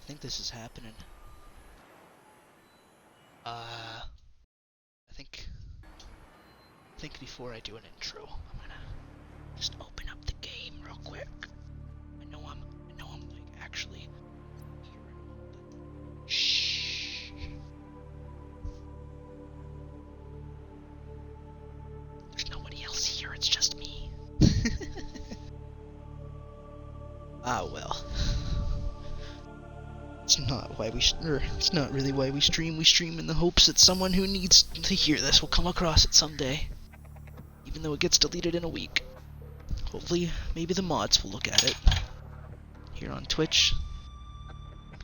I think this is happening. I think before I do an intro, I'm gonna just open up the game real quick. I know I'm like actually here. Shh. There's nobody else here. It's just me. Ah well. It's not why it's not really why we stream. We stream in the hopes that someone who needs to hear this will come across it someday. Even though it gets deleted in a week. Hopefully, maybe the mods will look at it. Here on Twitch.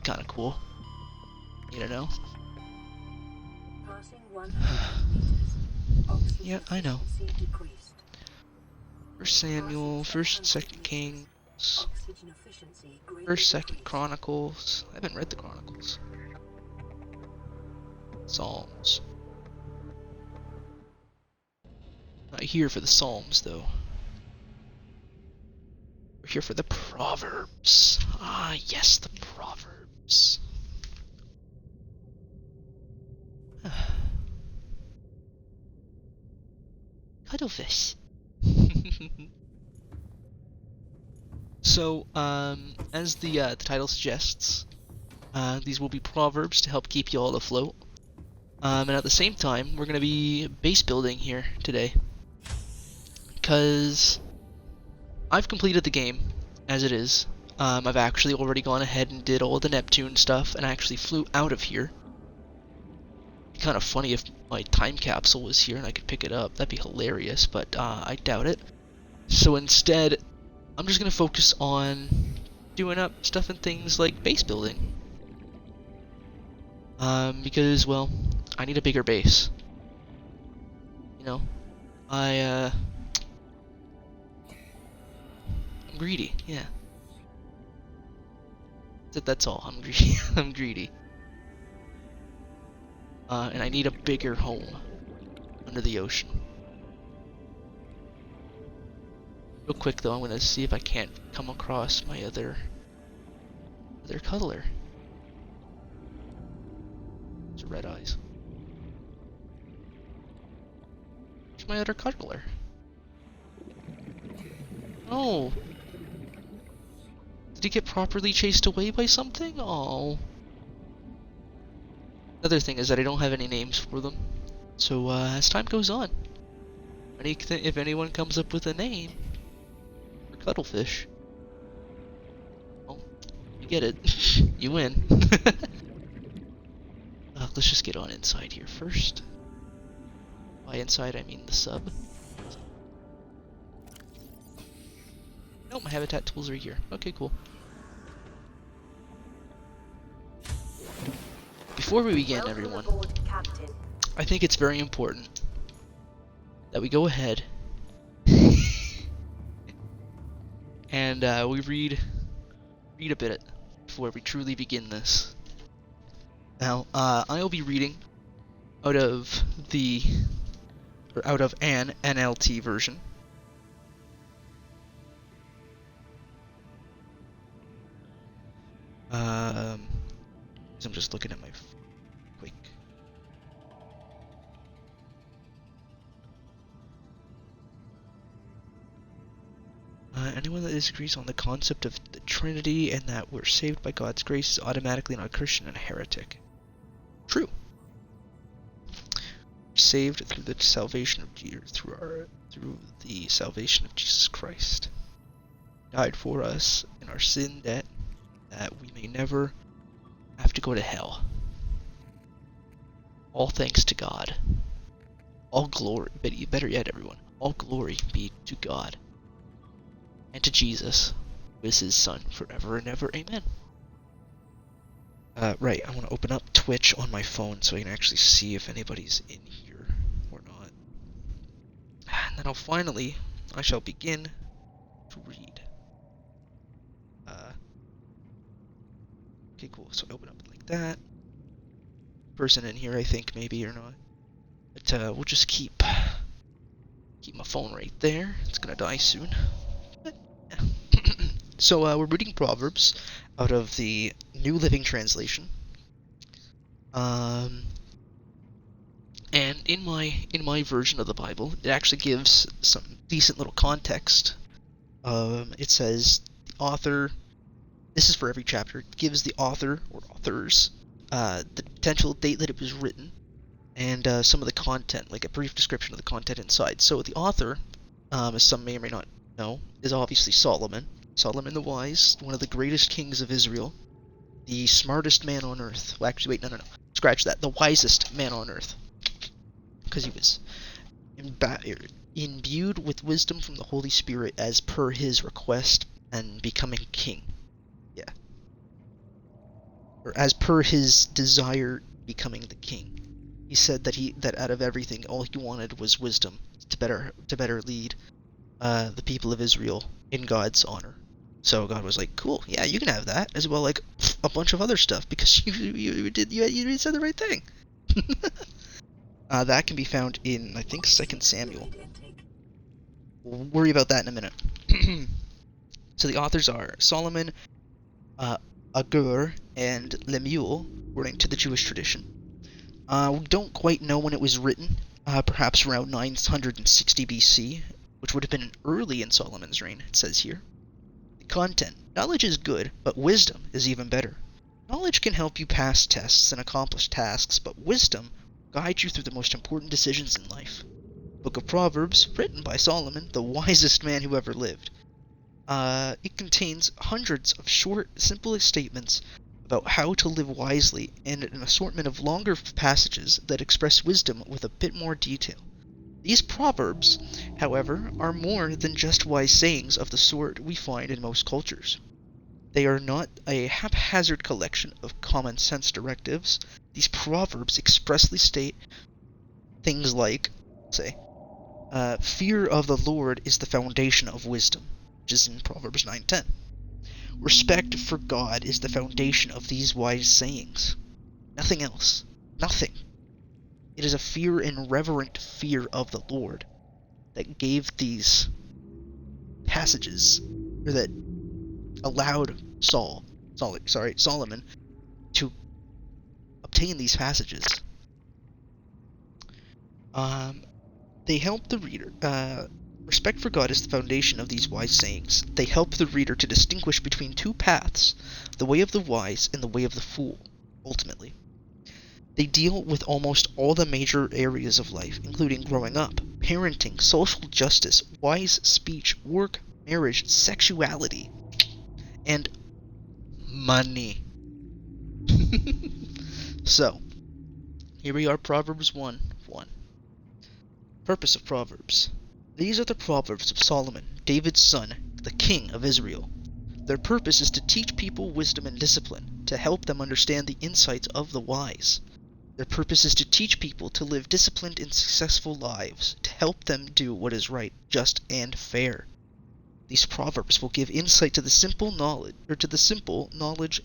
Kinda cool. You don't know? Yeah, I know. First Samuel, First, Second Kings, First, Second Chronicles. I haven't read the Chronicles. Psalms. Not here for the Psalms, though. We're here for the Proverbs. Ah, yes, the Proverbs. Cuttlefish. So, as the title suggests, these will be proverbs to help keep you all afloat. And at the same time, we're going to be base building here today. Because I've completed the game as it is. I've actually already gone ahead and did all the Neptune stuff, and I actually flew out of here. It'd be kind of funny if my time capsule was here and I could pick it up. That'd be hilarious, but I doubt it. So instead, I'm just going to focus on doing up stuff and things like base building. Because, well, I need a bigger base. You know, I'm greedy, yeah. That's all, I'm greedy. I'm greedy. And I need a bigger home under the ocean. Real quick though, I'm gonna see if I can't come across my other cuddler. It's red eyes. Where's my other cuddler? Oh! Did he get properly chased away by something? Oh. Another thing is that I don't have any names for them. So as time goes on, if anyone comes up with a name for cuttlefish, well, you get it. You win. Let's just get on inside here first. By inside, I mean the sub. No, my habitat tools are here. Okay, cool. Before we begin, everyone, I think it's very important that we go ahead and we read a bit before we truly begin this. Now, I'll be reading out of an NLT version. I'm just looking at my quick. Anyone that disagrees on the concept of the Trinity and that we're saved by God's grace is automatically not a Christian and a heretic. True. Saved through the salvation of Jesus, through the salvation of Jesus Christ. Died for us in our sin debt, that we may never have to go to hell. All thanks to God. All glory, better yet, everyone, all glory be to God and to Jesus, who is his Son, forever and ever. Amen. Right, I want to open up Twitch on my phone so I can actually see if anybody's in here or not. And then I shall begin to read. Okay, cool, so I open up like that. Person in here, I think, maybe, or not. But, we'll just keep my phone right there. It's gonna die soon. But, yeah. So we're reading Proverbs out of the New Living Translation. And in my version of the Bible, it actually gives some decent little context. It says the author. This is for every chapter. It gives the author or authors the potential date that it was written, and some of the content, like a brief description of the content inside. So the author, as some may or may not know, is obviously Solomon. Solomon the Wise, one of the greatest kings of Israel, the smartest man on earth. Well, actually, wait, no. Scratch that. The wisest man on earth. Because he was imbued with wisdom from the Holy Spirit as per his request and becoming king. Yeah. Or as per his desire becoming the king. He said that out of everything, all he wanted was wisdom to better lead the people of Israel in God's honor. So God was like, cool, yeah, you can have that, as well like a bunch of other stuff, because you said the right thing. That can be found in, I think, 2 Samuel. We'll worry about that in a minute. So the authors are Solomon, Agur, and Lemuel, according to the Jewish tradition. We don't quite know when it was written, perhaps around 960 BC, which would have been early in Solomon's reign, it says here. The content. Knowledge is good, but wisdom is even better. Knowledge can help you pass tests and accomplish tasks, but wisdom will guide you through the most important decisions in life. Book of Proverbs, written by Solomon, the wisest man who ever lived. It contains hundreds of short, simple statements about how to live wisely and an assortment of longer passages that express wisdom with a bit more detail. These proverbs, however, are more than just wise sayings of the sort we find in most cultures. They are not a haphazard collection of common sense directives. These proverbs expressly state things like, say, fear of the Lord is the foundation of wisdom, which is in Proverbs 9:10. Respect for God is the foundation of these wise sayings. Nothing else. Nothing. It is a fear and reverent fear of the Lord that gave these passages, or that allowed Solomon to obtain these passages. They help the reader. Respect for God is the foundation of these wise sayings. They help the reader to distinguish between two paths, the way of the wise and the way of the fool, ultimately. They deal with almost all the major areas of life, including growing up, parenting, social justice, wise speech, work, marriage, sexuality, and money. So, here we are, Proverbs 1:1. Purpose of Proverbs. These are the Proverbs of Solomon, David's son, the king of Israel. Their purpose is to teach people wisdom and discipline, to help them understand the insights of the wise. Their purpose is to teach people to live disciplined and successful lives, to help them do what is right, just, and fair. These proverbs will give insight to the simple knowledge,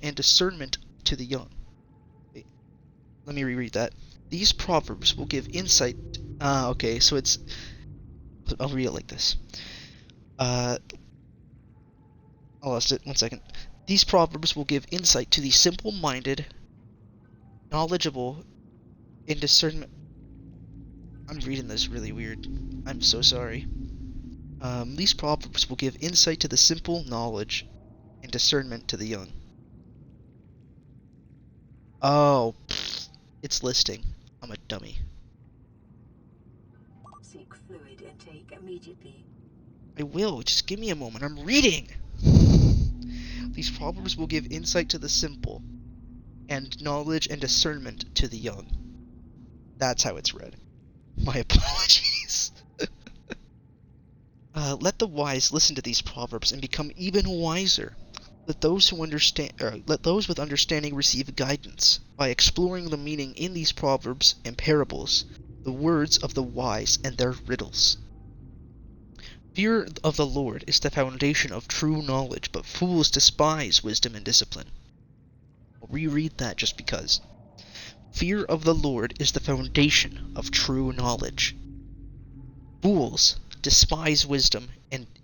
and discernment to the young. Wait, let me reread that. These proverbs will give insight. Okay, so it's. I'll read it like this. I lost it. 1 second. These proverbs will give insight to the simple-minded, knowledgeable, and discernment. I'm reading this really weird. I'm so sorry. These proverbs will give insight to the simple, knowledge, and discernment to the young. Oh, it's listing. I'm a dummy. Seek fluid intake immediately. I will. Just give me a moment. I'm reading. These proverbs will give insight to the simple, and knowledge and discernment to the young. That's how it's read. My apologies. Let the wise listen to these proverbs and become even wiser. Let those with understanding receive guidance by exploring the meaning in these proverbs and parables, the words of the wise and their riddles. Fear of the Lord is the foundation of true knowledge, but fools despise wisdom and discipline. I'll reread that just because. Fear of the Lord is the foundation of true knowledge. Fools despise wisdom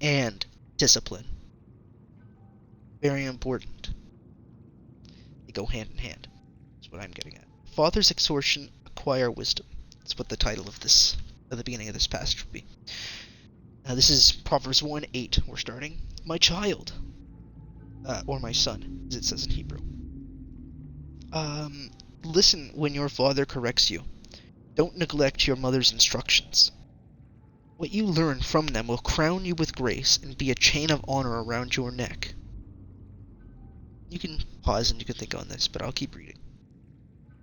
and discipline. Very important. They go hand in hand. That's what I'm getting at. Father's exhortation, acquire wisdom. That's what the title of this, at the beginning of this passage would be. Now this is Proverbs 1:8. We're starting. My child, or my son, as it says in Hebrew. Listen when your father corrects you. Don't neglect your mother's instructions. What you learn from them will crown you with grace and be a chain of honor around your neck. You can pause and you can think on this, but I'll keep reading.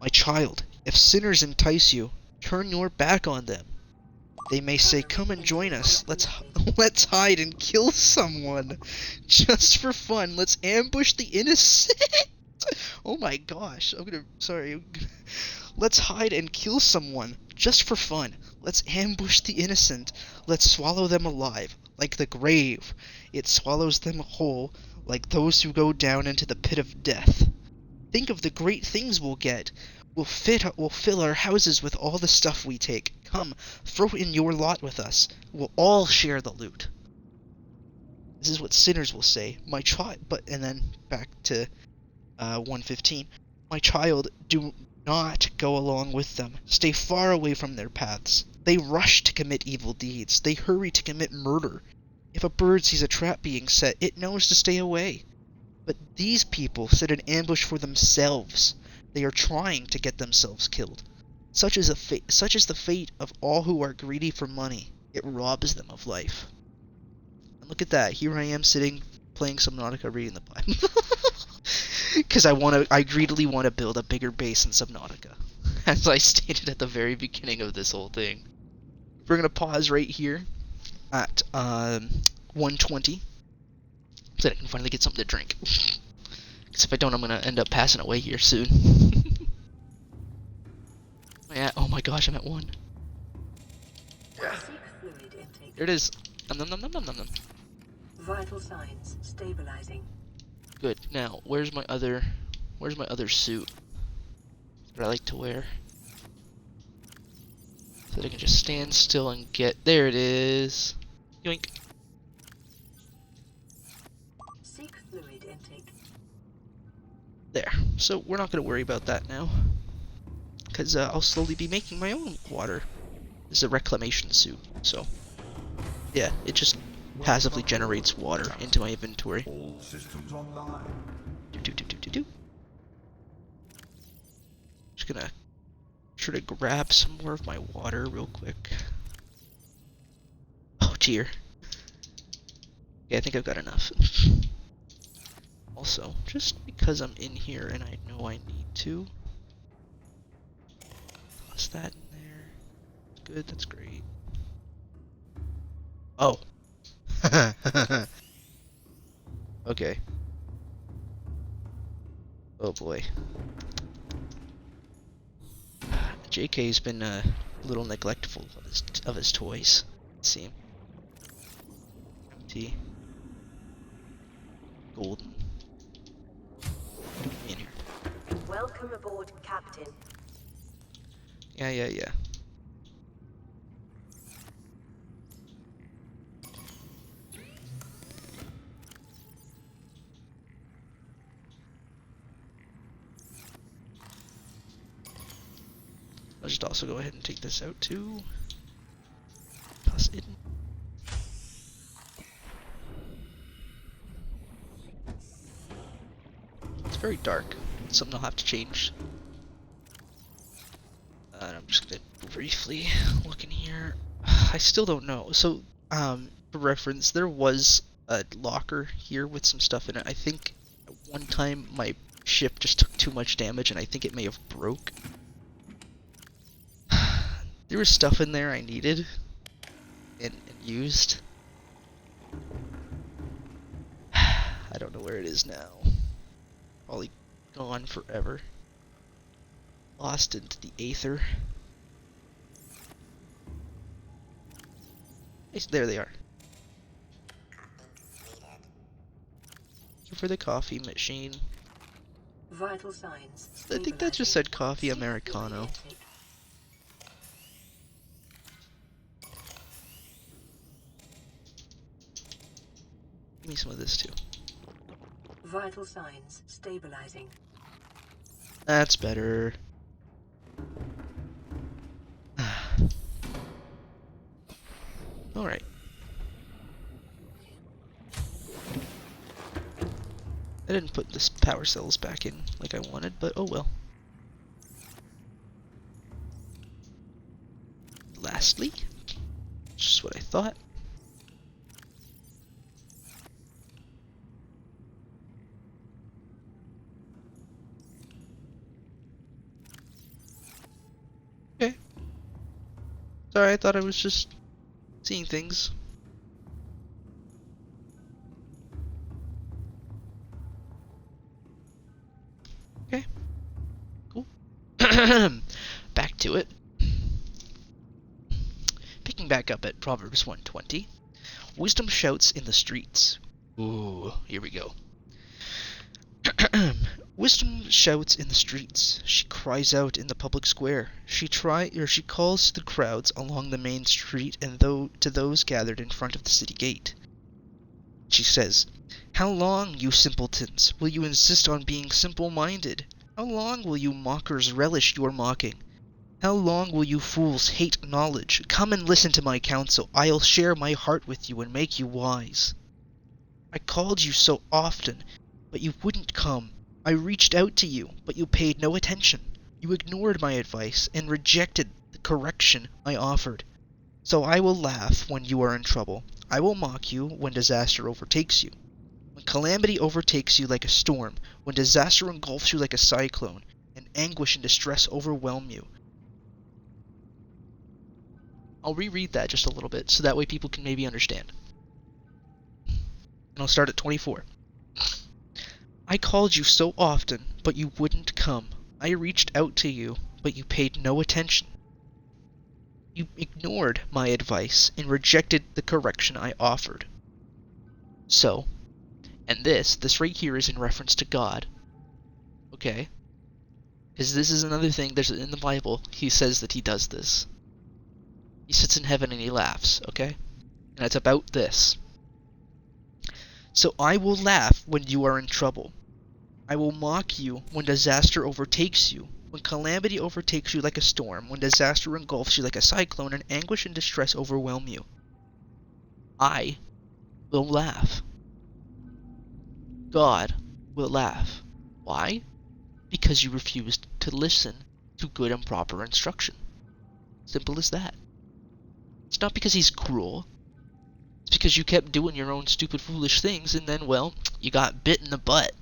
My child, if sinners entice you, turn your back on them. They may say, come and join us. Let's hide and kill someone. Just for fun, let's ambush the innocent. Oh my gosh, sorry. Let's hide and kill someone, just for fun. Let's ambush the innocent. Let's swallow them alive, like the grave. It swallows them whole, like those who go down into the pit of death. Think of the great things we'll get. We'll fill our houses with all the stuff we take. Come, throw in your lot with us. We'll all share the loot. This is what sinners will say. My child, and then back to 1:15. My child, do not go along with them. Stay far away from their paths. They rush to commit evil deeds. They hurry to commit murder. If a bird sees a trap being set, it knows to stay away. But these people set an ambush for themselves. They are trying to get themselves killed. Such is the fate of all who are greedy for money. It robs them of life. And look at that. Here I am sitting, playing Subnautica, reading the Bible. Because I greedily want to build a bigger base in Subnautica, as I stated at the very beginning of this whole thing. We're gonna pause right here at 1:20, so that I can finally get something to drink. Because if I don't, I'm gonna end up passing away here soon. Oh my gosh, I'm at 1. There it is. Nom nom nom nom nom nom nom. Vital signs stabilizing. Good. Now, where's my other suit that I like to wear? So that I can just stand still and get. There it is. Yoink. Seek fluid intake. There. So we're not gonna worry about that now, because I'll slowly be making my own water. This is a reclamation suit, so yeah, it just passively generates water into my inventory. All systems online. Just gonna try to grab some more of my water real quick. Oh dear. Yeah, I think I've got enough. Also, just because I'm in here and I know I need to, toss that in there. Good, that's great. Oh. Okay. Oh boy. JK's been a little neglectful of his toys, it seems. Empty. Golden. Get me in here. Welcome aboard, Captain. Yeah. I'll just also go ahead and take this out too. Toss it in. It's very dark. It's something I'll have to change. And I'm just gonna briefly look in here. I still don't know. So, for reference, there was a locker here with some stuff in it. I think at one time my ship just took too much damage and I think it may have broke. There was stuff in there I needed and used. I don't know where it is now. Probably gone forever. Lost into the aether. There they are. Thank you for the coffee machine. Vital signs. I think that just said coffee Americano. Give me some of this too. Vital signs stabilizing. That's better. Alright. I didn't put this power cells back in like I wanted, but oh well. Lastly, just what I thought. Okay. Sorry, I thought I was just seeing things. Okay. Cool. Back to it. Picking back up at Proverbs 120. Wisdom shouts in the streets. Ooh, here we go. Wisdom shouts in the streets. She cries out in the public square. She calls to the crowds along the main street and to those gathered in front of the city gate. She says, "How long, you simpletons, will you insist on being simple-minded? How long will you mockers relish your mocking? How long will you fools hate knowledge? Come and listen to my counsel. I'll share my heart with you and make you wise. I called you so often, but you wouldn't come. I reached out to you, but you paid no attention. You ignored my advice and rejected the correction I offered. So I will laugh when you are in trouble. I will mock you when disaster overtakes you. When calamity overtakes you like a storm, when disaster engulfs you like a cyclone, and anguish and distress overwhelm you." I'll reread that just a little bit, so that way people can maybe understand. And I'll start at 24. I called you so often, but you wouldn't come. I reached out to you, but you paid no attention. You ignored my advice and rejected the correction I offered. So, and this right here is in reference to God. Okay? Because this is another thing, there's in the Bible, he says that he does this. He sits in heaven and he laughs, okay? And it's about this. So I will laugh when you are in trouble. I will mock you when disaster overtakes you, when calamity overtakes you like a storm, when disaster engulfs you like a cyclone, and anguish and distress overwhelm you. I will laugh. God will laugh. Why? Because you refused to listen to good and proper instruction. Simple as that. It's not because he's cruel. It's because you kept doing your own stupid, foolish things, and then, well, you got bit in the butt.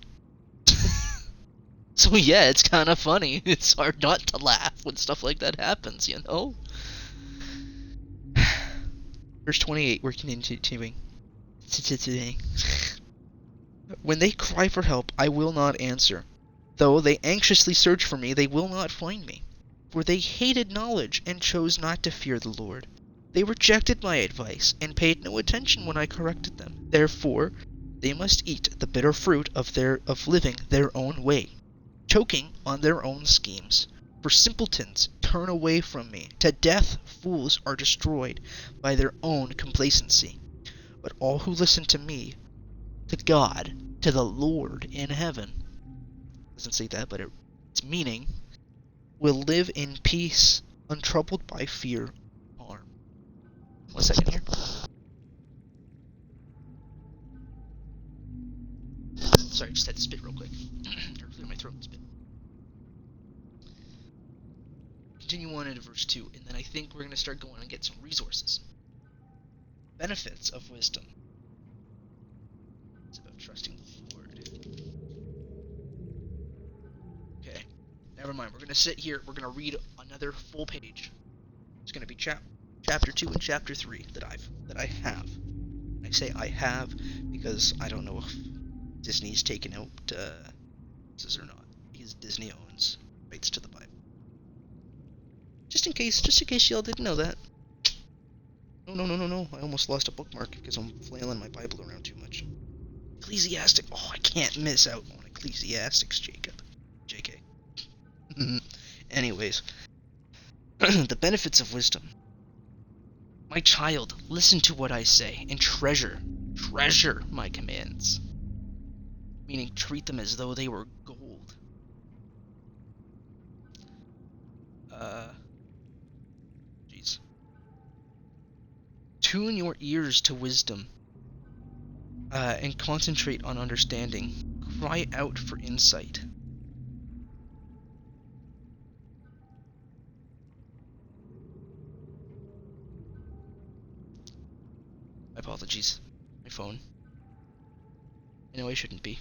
So yeah, it's kind of funny. It's hard not to laugh when stuff like that happens, you know? Verse 28, we're continuing. When they cry for help, I will not answer. Though they anxiously search for me, they will not find me. For they hated knowledge and chose not to fear the Lord. They rejected my advice and paid no attention when I corrected them. Therefore, they must eat the bitter fruit of living their own way, choking on their own schemes. For simpletons turn away from me. To death fools are destroyed by their own complacency. But all who listen to me, to God, to the Lord in heaven, doesn't say that, but its meaning, will live in peace, untroubled by fear or harm. 1 second here. Sorry, just had to spit real quick. Or clear my throat and spit. Continue on into verse 2, and then I think we're going to start going and get some resources. Benefits of wisdom. It's about trusting the Lord. Okay, never mind. We're going to sit here. We're going to read another full page. It's going to be chapter 2 and chapter 3 that I have. I say I have because I don't know if Disney's taken out this or not, because Disney owns rights to the Bible. Just in case y'all didn't know that. No. I almost lost a bookmark because I'm flailing my Bible around too much. Ecclesiastic. Oh, I can't miss out on Ecclesiastics, Jacob. JK. Anyways. The benefits of wisdom. My child, listen to what I say and treasure my commands. meaning treat them as though they were gold. Jeez. Tune your ears to wisdom, and concentrate on understanding. Cry out for insight. My apologies. My phone. I know I shouldn't be.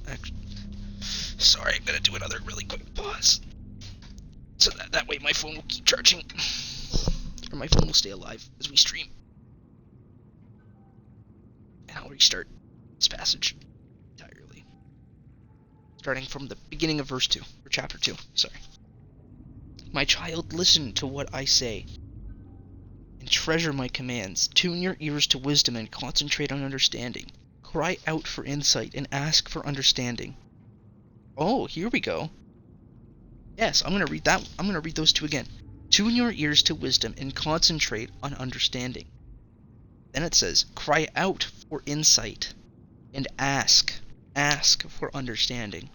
Actually, sorry, I'm gonna do another really quick pause. So that way my phone will keep charging. Or my phone will stay alive as we stream. And I'll restart this passage entirely. Starting from the beginning of verse 2, or chapter 2, sorry. My child, listen to what I say, and treasure my commands. Tune your ears to wisdom and concentrate on understanding. Cry out for insight and ask for understanding. Oh, here we go. Yes, I'm going to read that. I'm going to read those two again. Tune your ears to wisdom and concentrate on understanding. Then it says, cry out for insight and ask for understanding.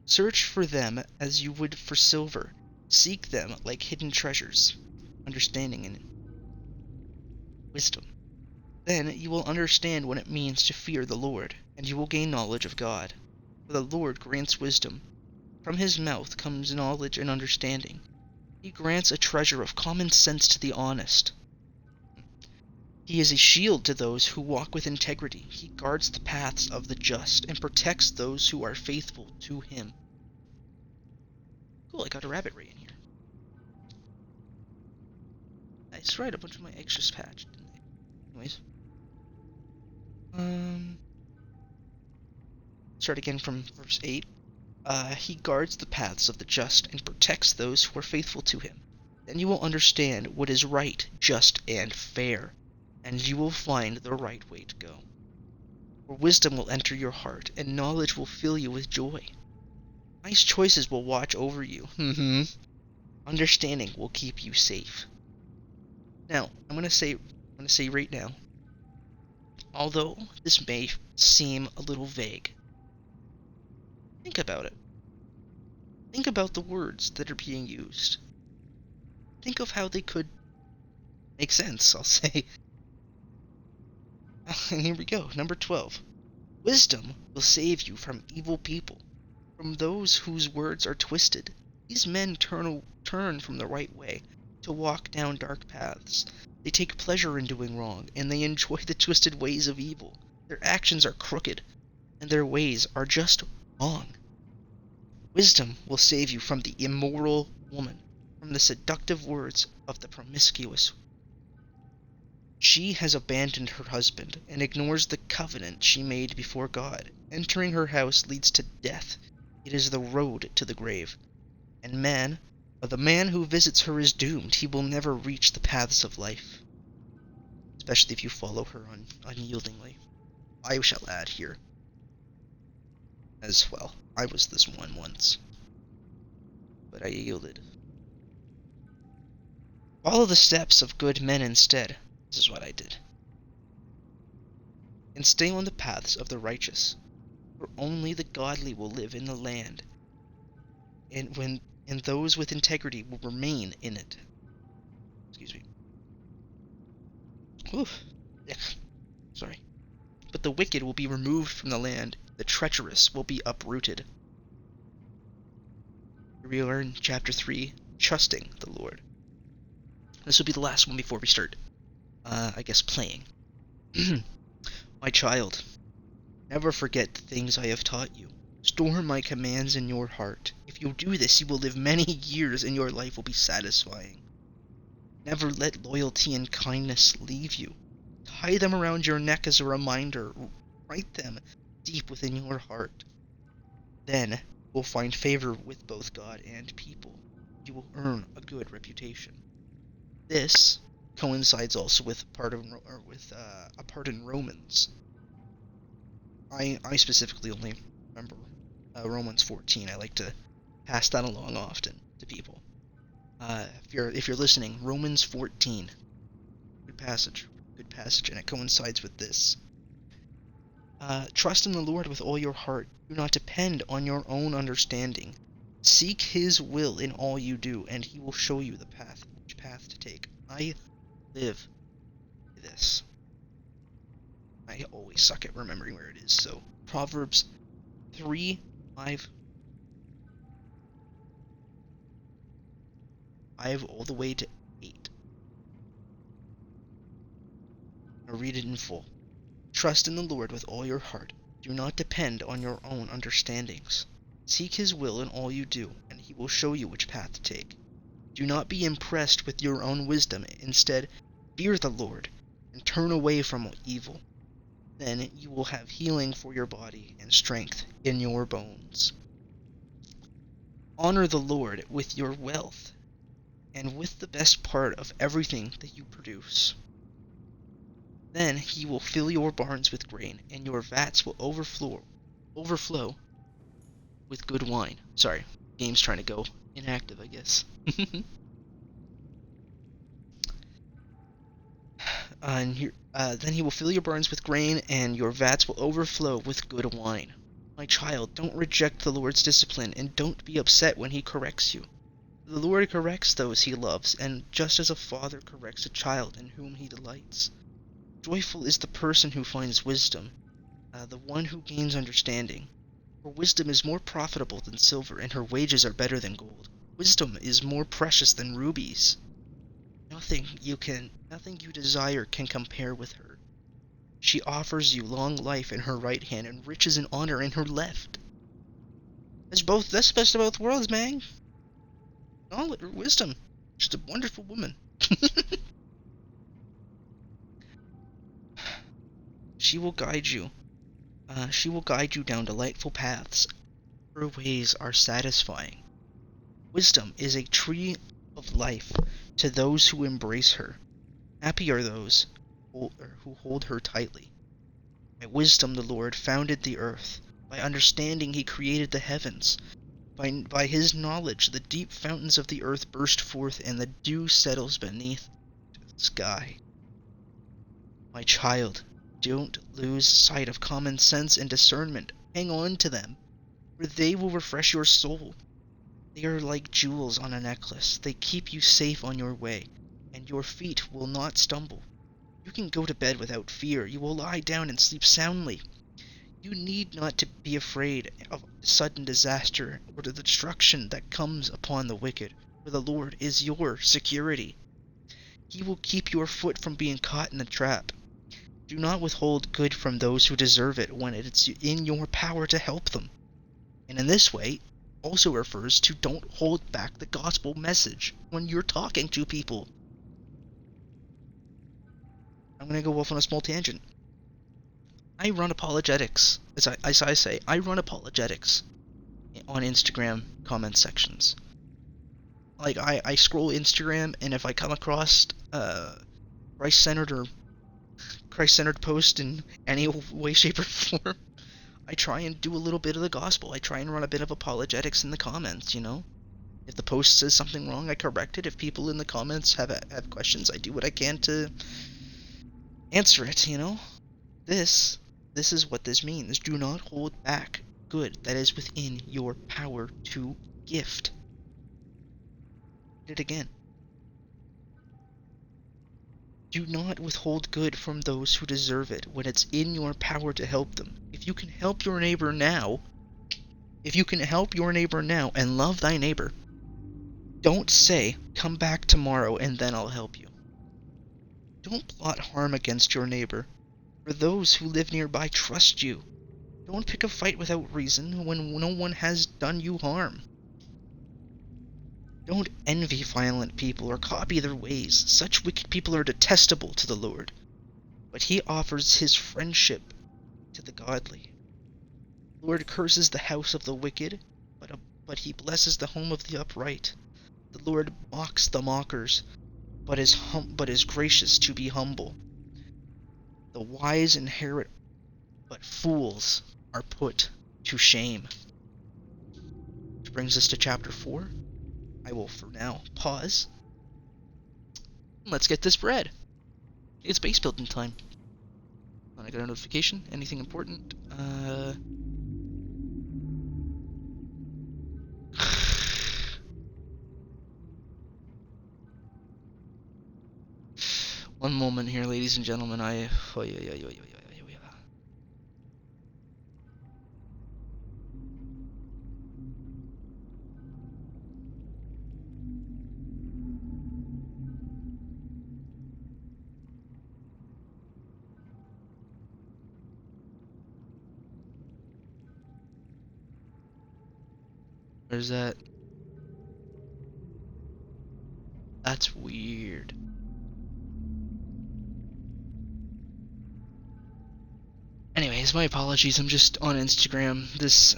Search for them as you would for silver. Seek them like hidden treasures, understanding and wisdom. Then you will understand what it means to fear the Lord, and you will gain knowledge of God. For the Lord grants wisdom. From his mouth comes knowledge and understanding. He grants a treasure of common sense to the honest. He is a shield to those who walk with integrity. He guards the paths of the just and protects those who are faithful to him. Cool, I got a rabbit right in here. That's right, a bunch of my eggs just hatched, didn't they? Anyways. Start again from verse 8. He guards the paths of the just and protects those who are faithful to him. Then you will understand what is right, just, and fair, and you will find the right way to go. For wisdom will enter your heart, and knowledge will fill you with joy. Nice choices will watch over you. Understanding will keep you safe. Now, I'm gonna say right now, although this may seem a little vague, think about it. Think about the words that are being used. Think of how they could make sense, I'll say. And here we go, number 12. Wisdom will save you from evil people, from those whose words are twisted. These men turn from the right way to walk down dark paths. They take pleasure in doing wrong, and they enjoy the twisted ways of evil. Their actions are crooked, and their ways are just wrong. Wisdom will save you from the immoral woman, from the seductive words of the promiscuous. She has abandoned her husband and ignores the covenant she made before God. Entering her house leads to death. It is the road to the grave. And the man who visits her is doomed. He will never reach the paths of life, especially if you follow her unyieldingly. I shall add here as well. I was this one once, but I yielded. Follow the steps of good men instead. This is what I did. And stay on the paths of the righteous, for only the godly will live in the land, and those with integrity will remain in it. Excuse me. Oof. Yeah. Sorry. But the wicked will be removed from the land, the treacherous will be uprooted. Here we are in chapter 3, trusting the Lord. This will be the last one before we start, I guess, playing. My child, never forget the things I have taught you. Store my commands in your heart. If you do this, you will live many years and your life will be satisfying. Never let loyalty and kindness leave you. Tie them around your neck as a reminder. Write them deep within your heart. Then you will find favor with both God and people. You will earn a good reputation. This coincides also with a part in Romans. I specifically only remember Romans 14. I like to pass that along often to people. If you're listening, Romans 14, good passage, and it coincides with this. Trust in the Lord with all your heart. Do not depend on your own understanding. Seek His will in all you do, and He will show you which path to take. I live this. I always suck at remembering where it is. So Proverbs 3, 5 all the way to 8. I'll read it in full. Trust in the Lord with all your heart. Do not depend on your own understandings. Seek His will in all you do, and He will show you which path to take. Do not be impressed with your own wisdom. Instead, fear the Lord and turn away from evil. Then you will have healing for your body and strength in your bones. Honor the Lord with your wealth and with the best part of everything that you produce. Then He will fill your barns with grain, and your vats will overflow with good wine. Sorry, game's trying to go inactive, I guess. Then He will fill your barns with grain, and your vats will overflow with good wine. My child, don't reject the Lord's discipline, and don't be upset when He corrects you. The Lord corrects those He loves, and just as a father corrects a child in whom He delights. Joyful is the person who finds wisdom, the one who gains understanding. For wisdom is more profitable than silver, and her wages are better than gold. Wisdom is more precious than rubies. Nothing you desire can compare with her. She offers you long life in her right hand and riches and honor in her left. That's the best of both worlds, man. Knowledge or wisdom. She's a wonderful woman. She will guide you. She will guide you down delightful paths. Her ways are satisfying. Wisdom is a tree of life to those who embrace her. Happy are those who hold her tightly. By wisdom the Lord founded the earth. By understanding He created the heavens. By His knowledge the deep fountains of the earth burst forth, and the dew settles beneath the sky. My child, don't lose sight of common sense and discernment. Hang on to them, for they will refresh your soul. They are like jewels on a necklace. They keep you safe on your way, and your feet will not stumble. You can go to bed without fear. You will lie down and sleep soundly. You need not to be afraid of sudden disaster or the destruction that comes upon the wicked, for the Lord is your security. He will keep your foot from being caught in a trap. Do not withhold good from those who deserve it when it is in your power to help them. And in this way, also refers to don't hold back the gospel message when you're talking to people. I'm going to go off on a small tangent. I run apologetics. As I say, I run apologetics on Instagram comment sections. Like, I scroll Instagram, and if I come across Christ-centered post in any way, shape, or form, I try and do a little bit of the gospel. I try and run a bit of apologetics in the comments, you know? If the post says something wrong, I correct it. If people in the comments have questions, I do what I can to answer it, you know? This is what this means. Do not hold back good that is within your power to gift. Read it again. Do not withhold good from those who deserve it when it's in your power to help them. If you can help your neighbor now and love thy neighbor, don't say, come back tomorrow and then I'll help you. Don't plot harm against your neighbor, for those who live nearby trust you. Don't pick a fight without reason when no one has done you harm. Don't envy violent people or copy their ways. Such wicked people are detestable to the Lord, but He offers His friendship to the godly. The Lord curses the house of the wicked, but He blesses the home of the upright. The Lord mocks the mockers, but is gracious to be humble. The wise inherit, but fools are put to shame. Which brings us to chapter 4. I will for now pause. Let's get this bread. It's base building time. I got a notification. Anything important? One moment here, ladies and gentlemen. Oh, yeah. Where's that? That's weird. Anyways, my apologies. I'm just on Instagram. This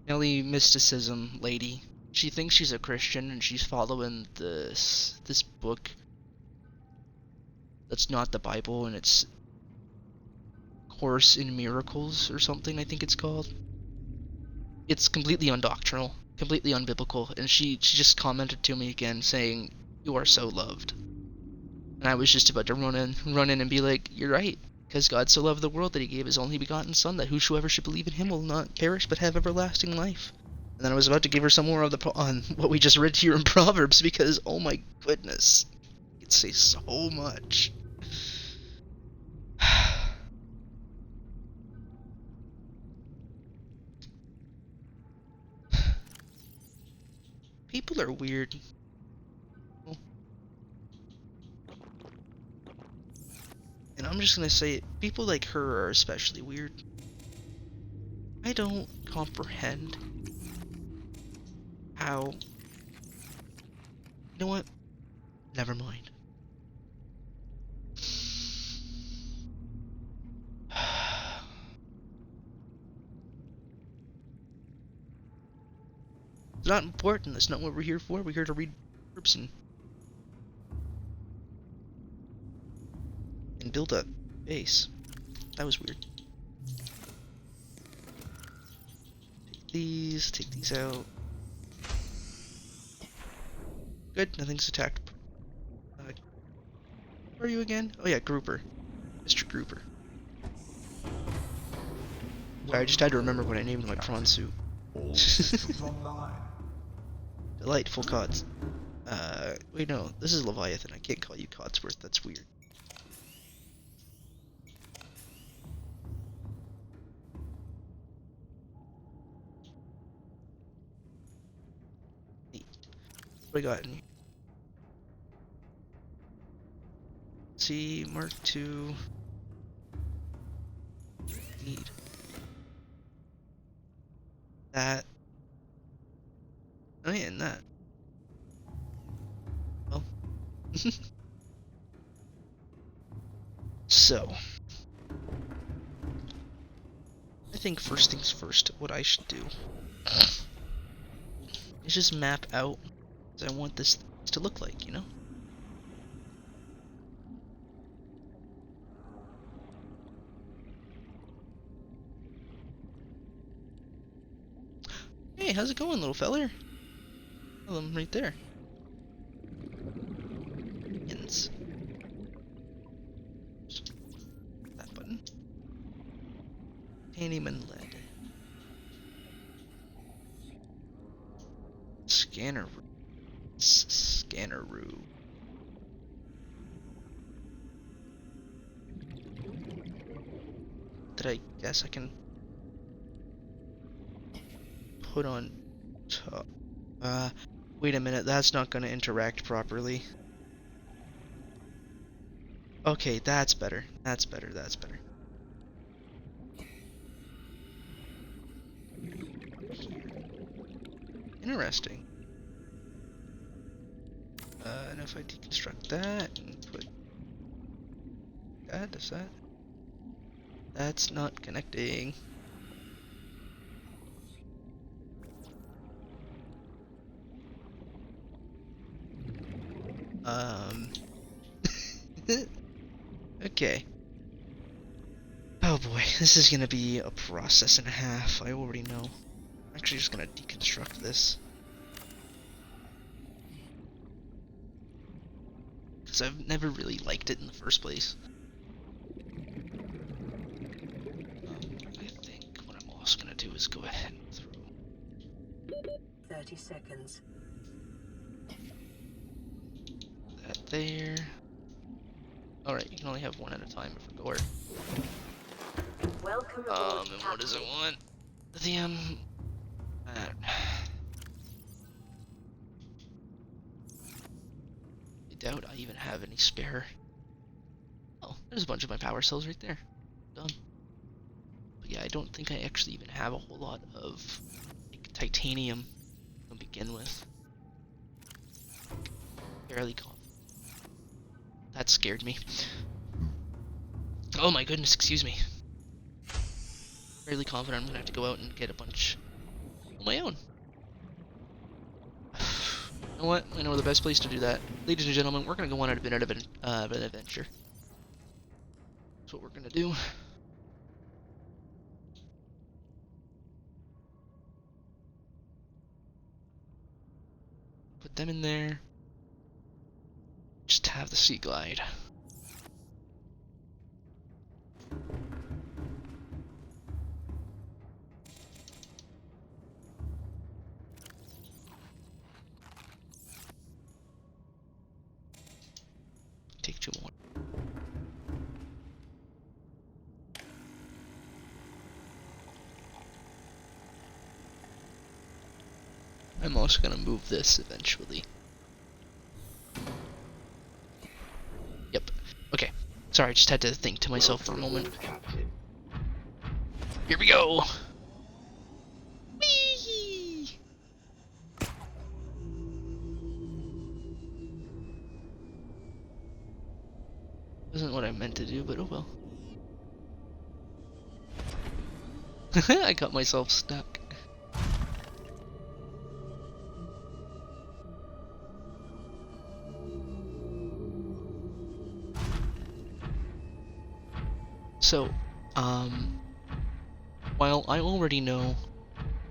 Nelly mysticism lady. She thinks she's a Christian and she's following this book that's not the Bible, and it's Course in Miracles or something, I think it's called. It's completely undoctrinal, completely unbiblical, and she just commented to me again saying, "You are so loved." And I was just about to run in and be like, "You're right, because God so loved the world that he gave his only begotten Son, that whosoever should believe in him will not perish but have everlasting life." And then I was about to give her some more of on what we just read here in Proverbs, because oh my goodness, it says so much. People are weird. And I'm just gonna say, people like her are especially weird. I don't comprehend how... You know what? Never mind. It's not important. That's not what we're here for. We're here to read Proverbs and build a base. That was weird. Take these out. Good, nothing's attacked. Who are you again? Oh yeah, Grouper. Mr. Grouper. Sorry, I just had to remember what I named my prawn suit. Delightful Cods. Wait, no, this is Leviathan. I can't call you Codsworth, that's weird. Hey, what do I got in here? See, Mark II. Need that. Oh yeah, and that. Well. So. I think first things first, what I should do is just map out what I want this to look like, you know? Hey, how's it going, little feller? Oh, I'm right there. Ins. That button. Titanium lead. Scanneroo. Did I guess I can put on top? Wait a minute, that's not gonna interact properly. Okay, that's better. That's better. Interesting. And if I deconstruct that and put that, does that? That's not connecting. Okay. Oh boy, this is gonna be a process and a half, I already know. I'm actually just gonna deconstruct this. Because I've never really liked it in the first place. is go ahead and throw 30 seconds. that there. Alright, you can only have one at a time if we're gourd. Welcome aboard, And what does it Captain. want? The I doubt I even have any spare. Oh, there's a bunch of my power cells right there. Done. But yeah, I don't think I actually even have a whole lot of like titanium to begin with. Barely confident. That scared me. Oh my goodness, excuse me. Fairly confident I'm gonna have to go out and get a bunch on my own. You know what? I know the best place to do that. Ladies and gentlemen, we're gonna go on a bit of an adventure. That's what we're gonna do. Put them in there. Just have the sea glide. Take 2 more. I'm also gonna move this eventually. Yep. Okay. Sorry, I just had to think to myself for a moment. Here we go! Whee! Wasn't what I meant to do, but oh well. I got myself stuck. So, while I already know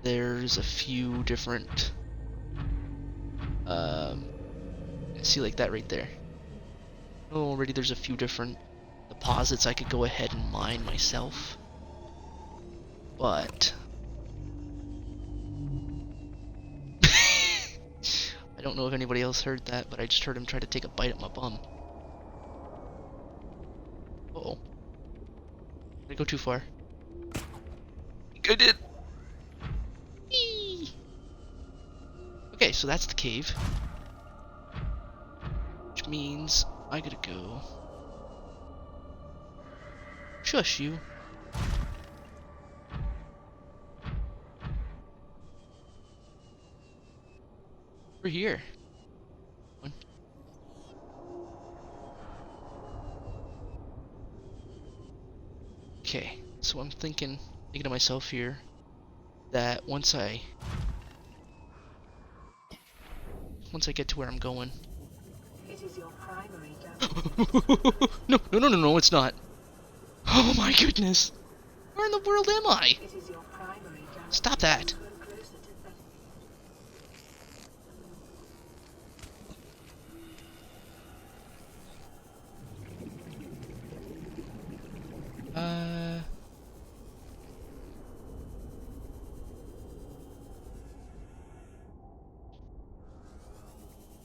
there's a few different, see like that right there. Already there's a few different deposits I could go ahead and mine myself. But I don't know if anybody else heard that, but I just heard him try to take a bite at my bum. Uh-oh. Did I go too far? I think I did. Whee! Okay, so that's the cave. Which means I gotta go. Shush you. We're here. Okay, so I'm thinking to myself here that once I get to where I'm going. It is your primary No, it's not. Oh my goodness. Where in the world am I? It is your primary Stop that.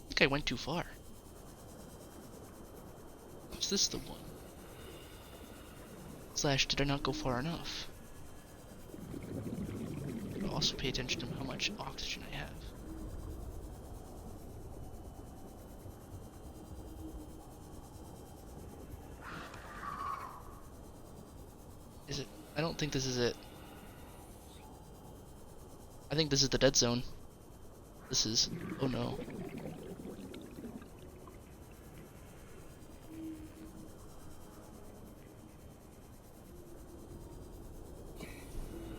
I think I went too far. Is this the one? Slash, did I not go far enough? But also pay attention to how much oxygen I have. Is it? I don't think this is it. I think this is the dead zone. This is... oh no.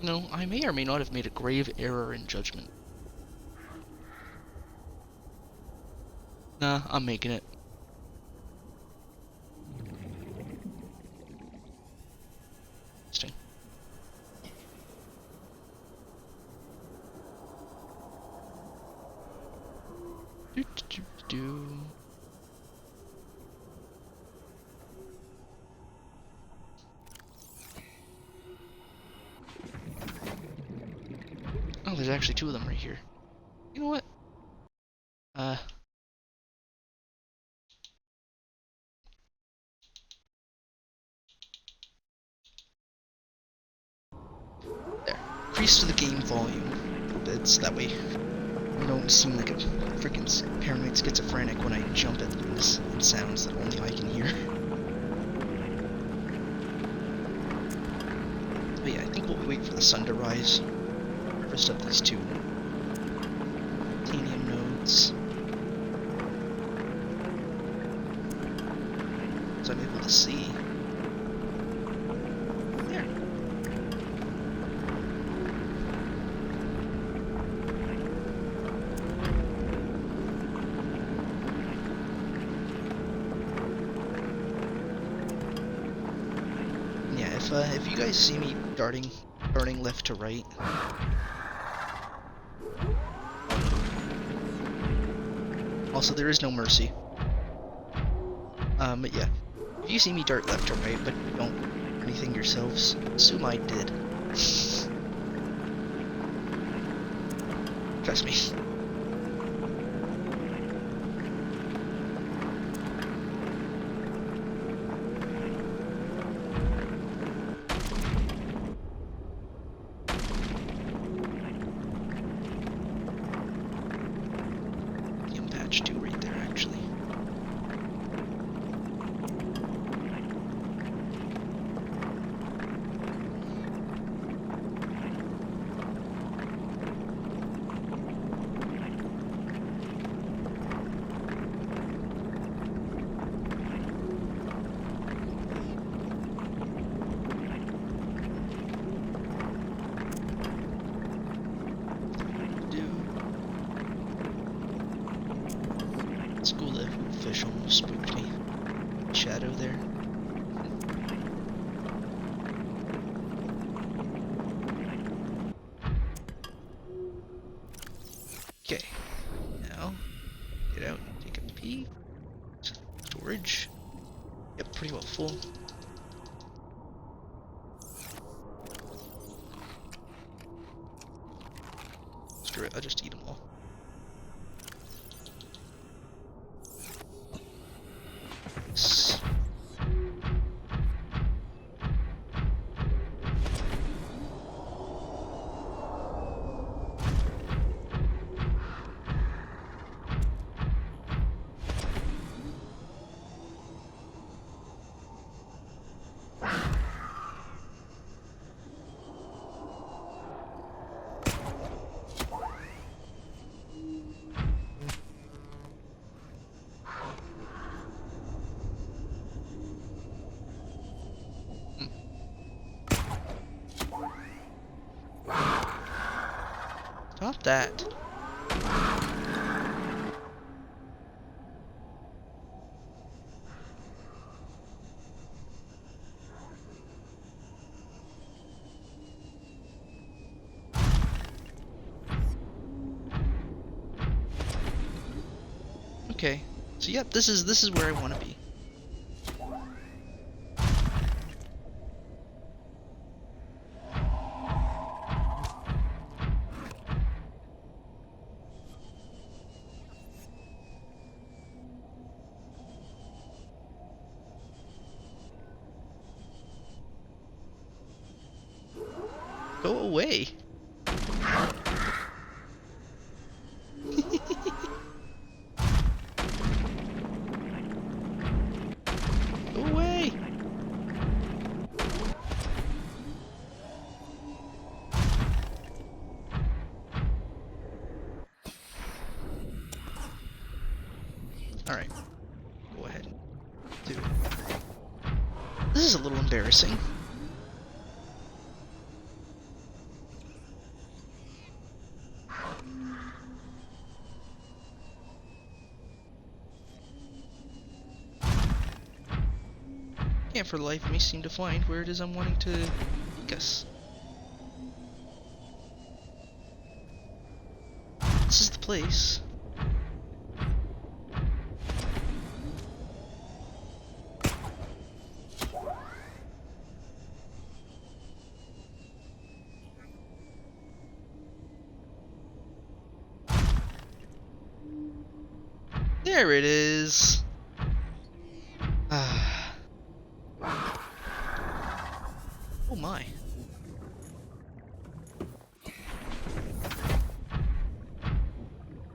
No, I may or may not have made a grave error in judgment. Nah, I'm making it. Interesting. Do. there's actually two of them right here. You know what? There. Increase to the game volume a little bit, so that way I don't seem like a freaking paranoid schizophrenic when I jump at things and sounds that only I can hear. But yeah, I think we'll wait for the sun to rise. Harvest up these two titanium nodes. So I'm able to see. There. Yeah, if you guys see me darting left to right, also there is no mercy. But yeah, if you see me dart left to right, but don't do anything yourselves, assume I did. Trust me. Patch 2 right there, actually. School the fish almost spooked me. Shadow there. Okay. Now, get out and take a peek. Storage. Yep, pretty well full. Screw it, I'll just eat them all. Stop that. Okay. So yep, this is where I want to be. Go away. Go away. Alright. Go ahead. Do it. This is a little embarrassing. Can't for the life of me seem to find where it is I'm wanting to take us. This is the place. There it is. Ah. Oh my.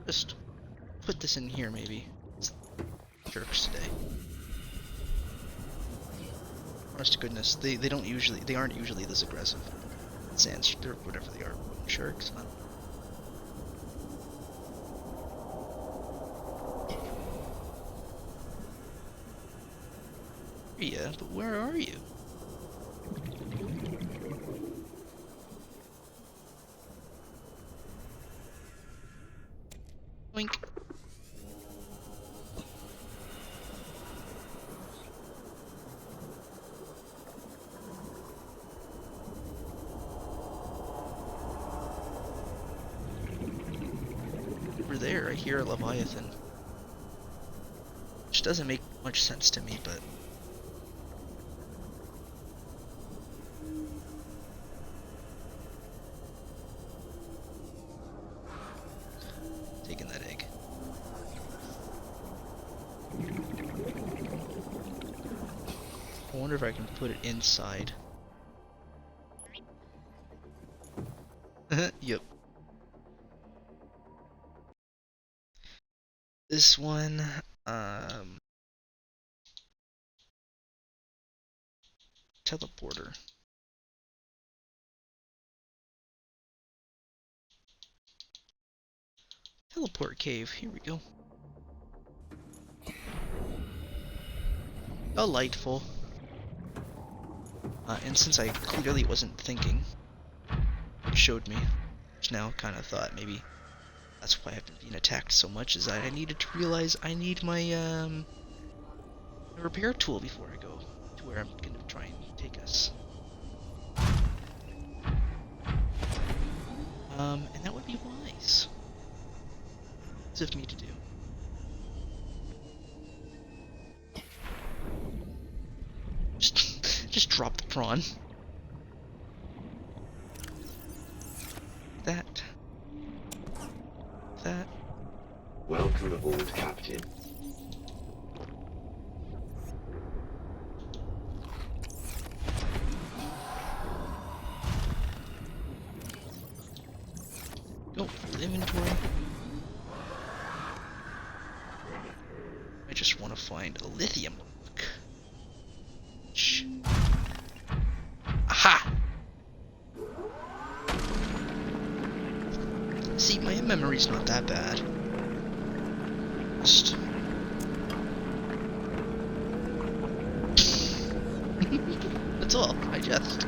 Just put this in here, maybe. It's jerks today. Honest to goodness, they aren't usually this aggressive. Sands, or whatever they are, sharks. Huh? Yeah, but where are you? Boink. Over there, I hear a Leviathan. Which doesn't make much sense to me, but... taking that egg. I wonder if I can put it inside. Yep. This one, teleporter. Teleport cave, here we go. Delightful. And since I clearly wasn't thinking, it showed me, which now kind of thought maybe that's why I've been being attacked so much, is that I needed to realize I need my repair tool before I go to where I'm going to try and take us. And that would be wise. It's of me to do. Just drop the prawn. That. Welcome aboard, Captain. Go, inventory. I just want to find a lithium rock. Aha! See, my memory's not that bad. Just... that's all, I just...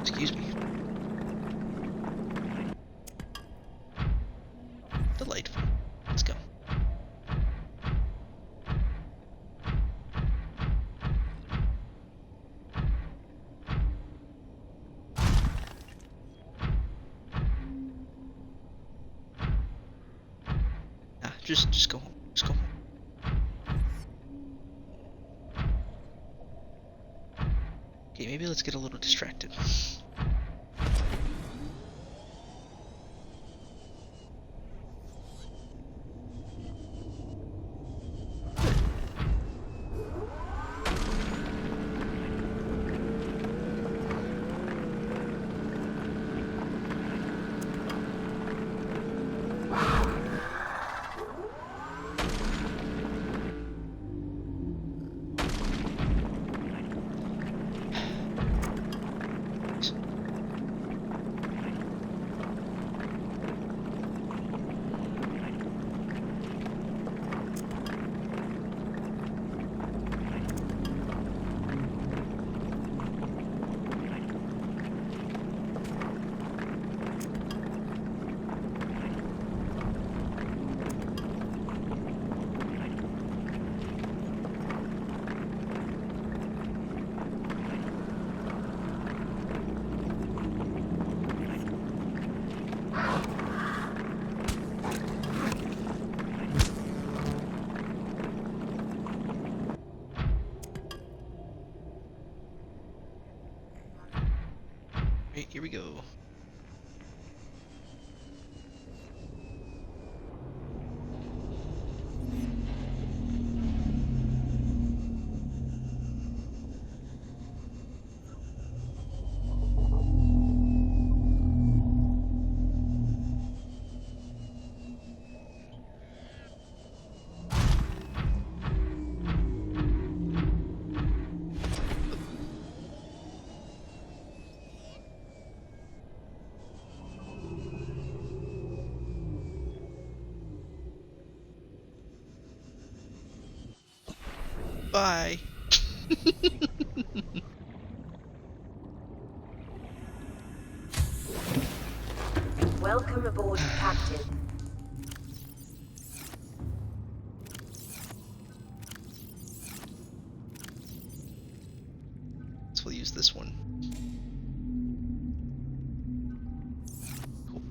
excuse me. Delightful. Let's go. Nah, just go home. Just go home. Okay, maybe let's get a little distracted. Right, here we go. Bye. Welcome aboard, Captain. So we'll use this one. Cool.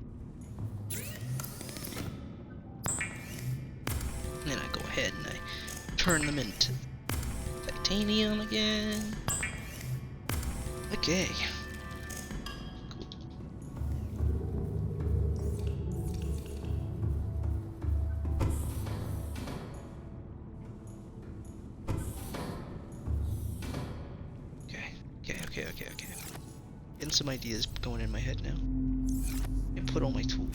And then I go ahead and I turn them into titanium again. Okay. Cool. Okay. Getting some ideas going in my head now. And put all my tools.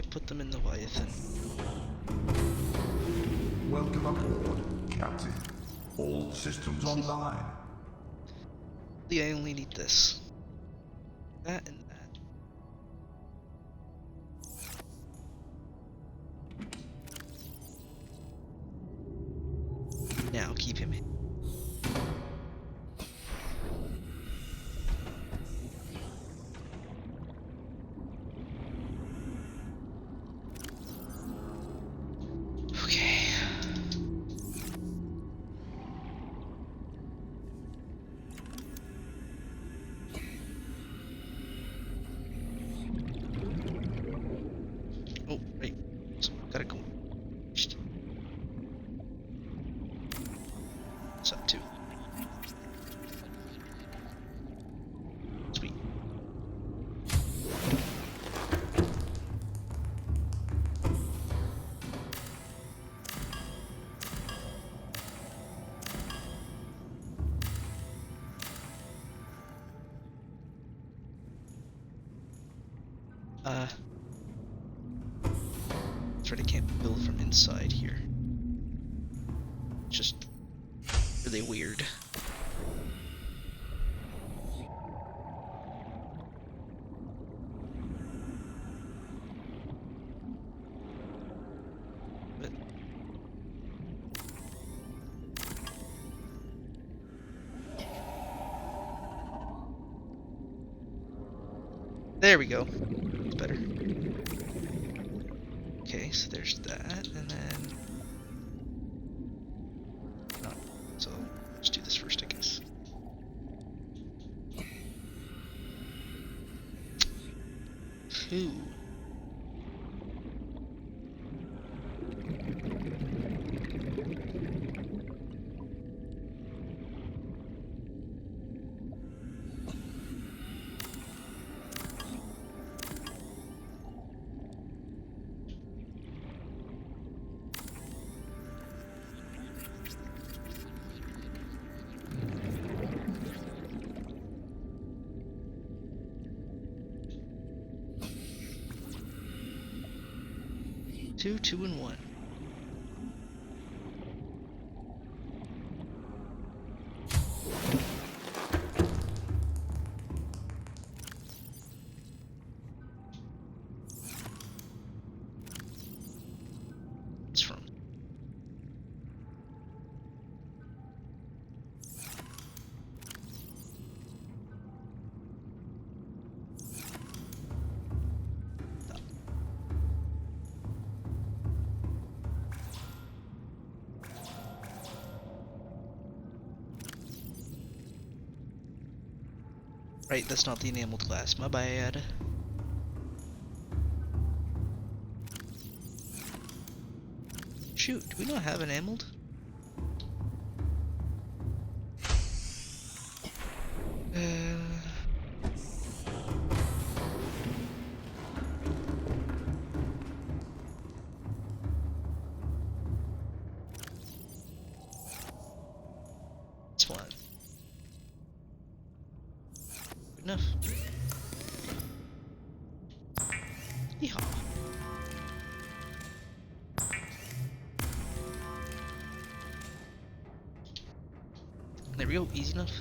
Put them in the Leviathan. Welcome aboard, Captain. All systems online. I only need this. That and that. Now keep him in. Okay. Oh, right. So, gotta go. What's up, too? Sweet. That's right, I can't build from inside here. It's just really weird. But there we go. It's better. Okay, so there's that, and then... No, so let's do this first, I guess. Ooh. Two, and one. It's from. Right, that's not the enameled glass. My bad. Shoot, do we not have an emerald? It's fine. Good enough. Yeehaw. There we go, easy enough.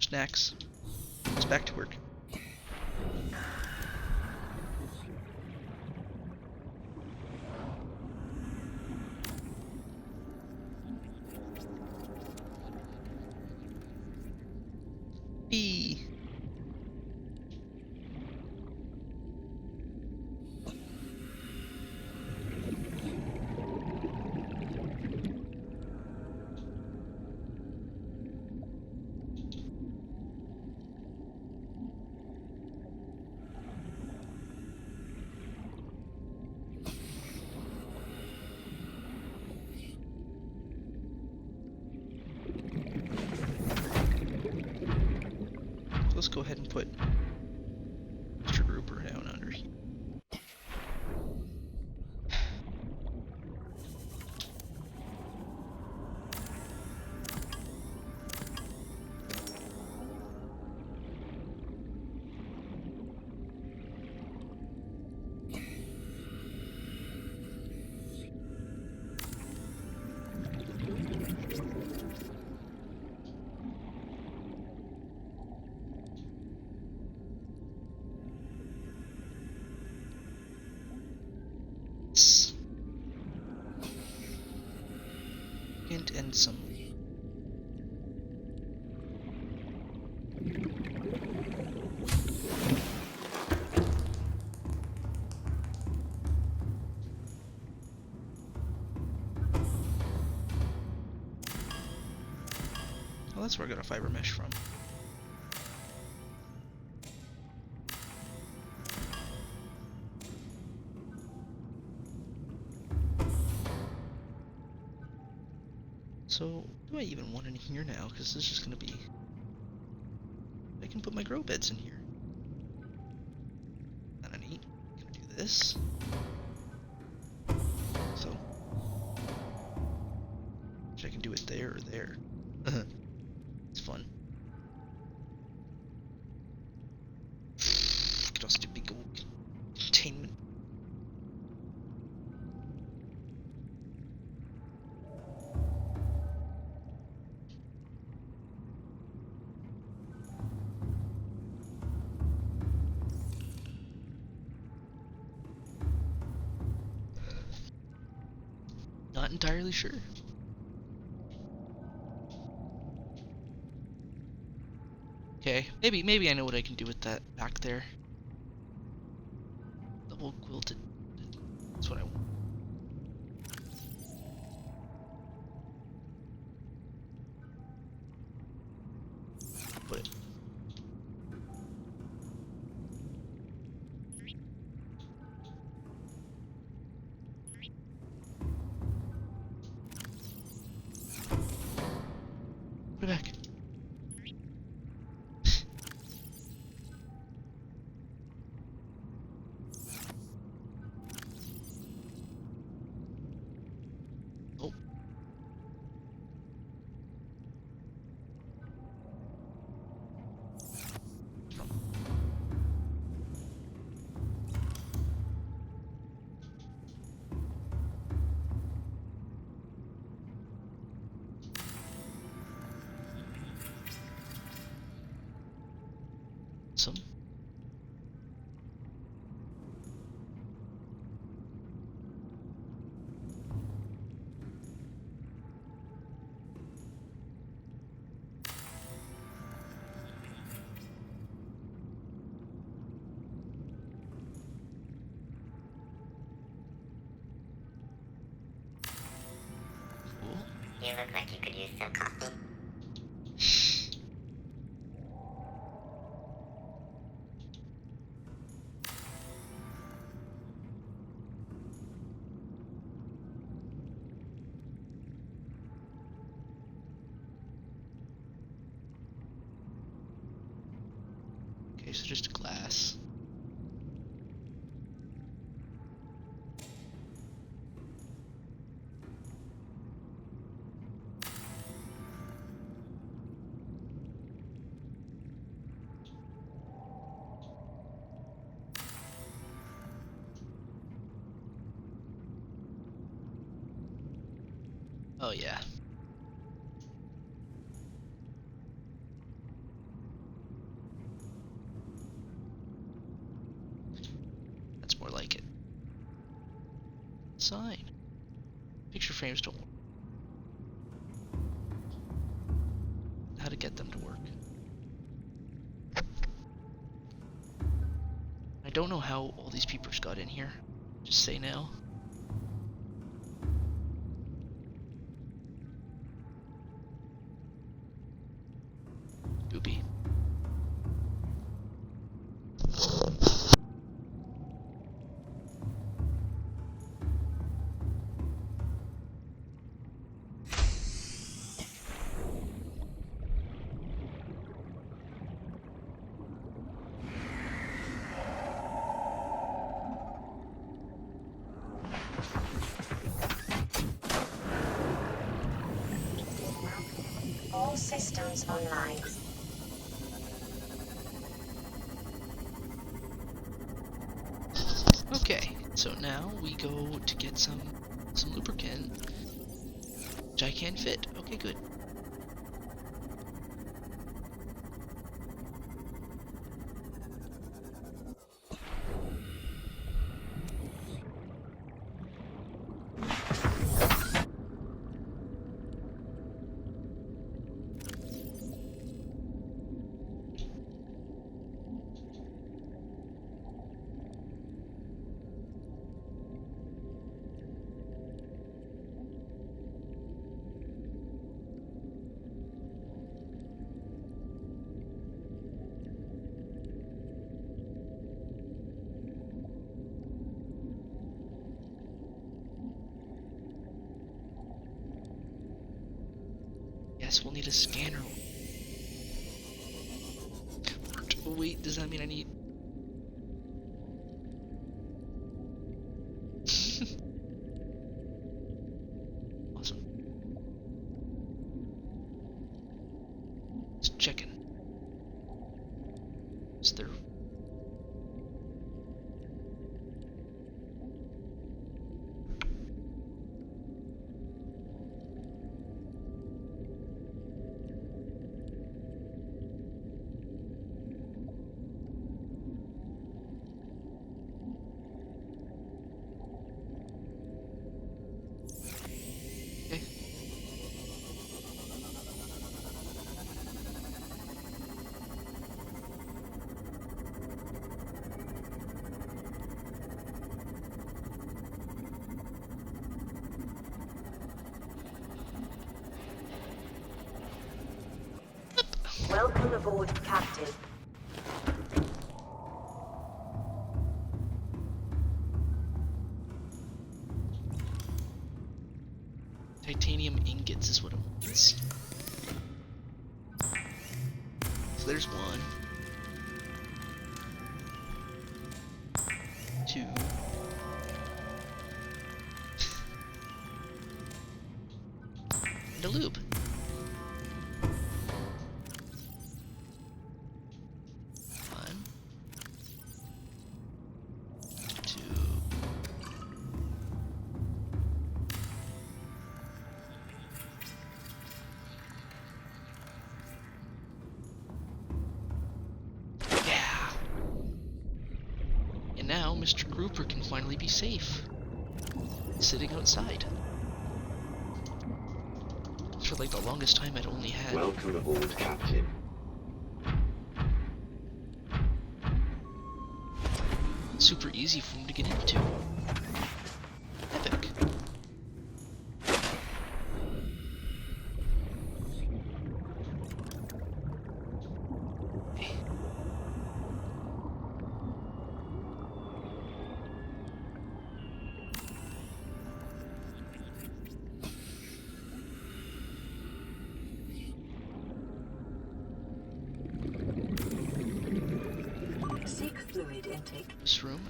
Snacks. It's back to work. B. Let's go ahead and put Mr. Grouper down under here. And some. Oh, that's where I got a fiber mesh from. So, do I even want it in here now? Because this is just going to be... I can put my grow beds in here. Kinda neat. I'm gonna do this. So. Which I can do it there or there. It's fun. Get all stupid big old containment. Not entirely sure. Okay, maybe I know what I can do with that back there. Double quilted. That's what I want. Put it. Put it back. Oh. Some. Cool. You look like you could use some coffee. so just glass. Oh yeah. That's more like it. Sign. Picture frames don't work. How to get them to work. I don't know how all these peepers got in here. Just say now. Goopy. All systems online. Okay, so now we go to get some lubricant, which I can fit. Okay, good. Yes, we'll need a scanner. Oh, wait, does that mean I need... Awesome. Just checking. Is there... Okay. Welcome aboard, Captain. Titanium ingots is what it wants. So there's one. 2. And a lube. One. 2. Yeah. And now Mr. Grouper can finally be safe. Sitting outside. For like the longest time I'd only had... Welcome aboard, Captain. super easy for him to get into. Epic. Automatic. This room.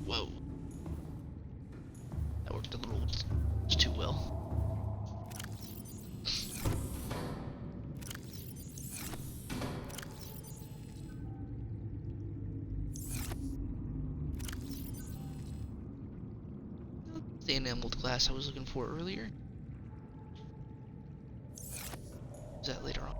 Whoa. That worked a little too well. The enameled glass I was looking for earlier. Is that later on?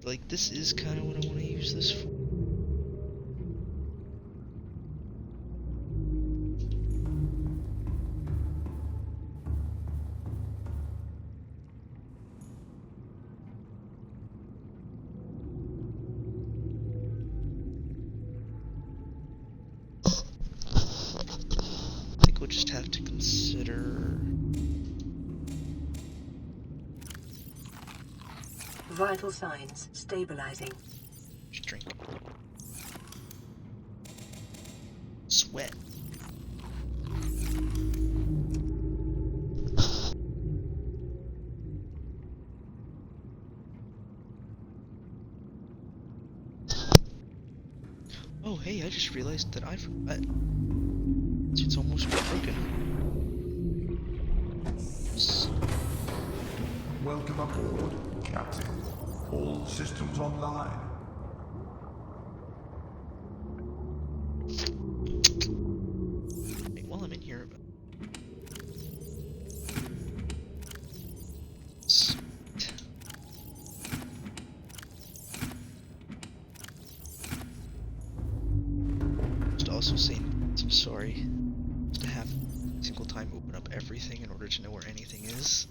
Like, this is kind of what I want to use this for. I think we'll just have to consider... Vital signs stabilizing. Just drink. Sweat. Oh, hey, I just realized that I forgot. It's almost broken. Welcome aboard, Captain. All systems online. Wait, while I'm in here... Just also saying I'm sorry to have a single time open up everything in order to know where anything is.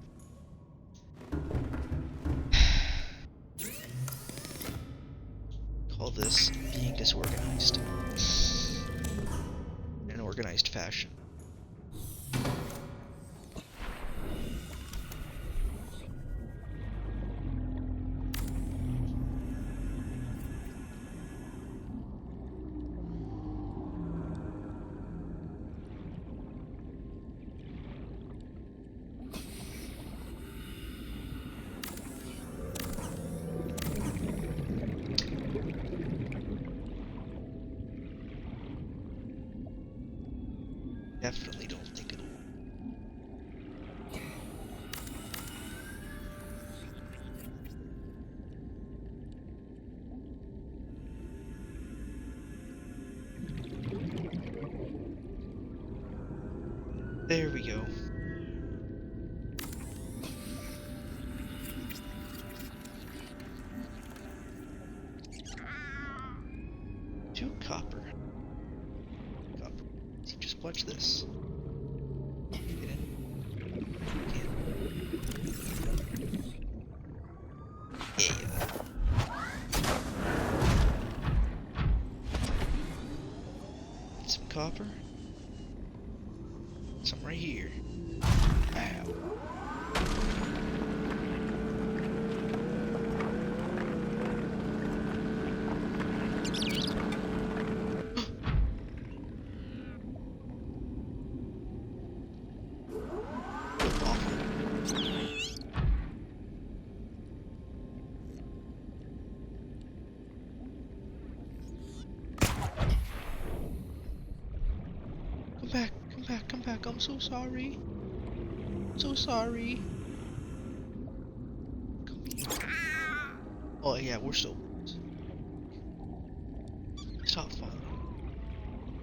Call this being disorganized in an organized fashion. Definitely don't think it'll. There we go. Two copper. Copper. So just watch this. Get in. Yeah. Get some copper. Some right here. Ow. Come back. I'm so sorry. So sorry. Come here. Oh yeah, we're so close. Stop falling.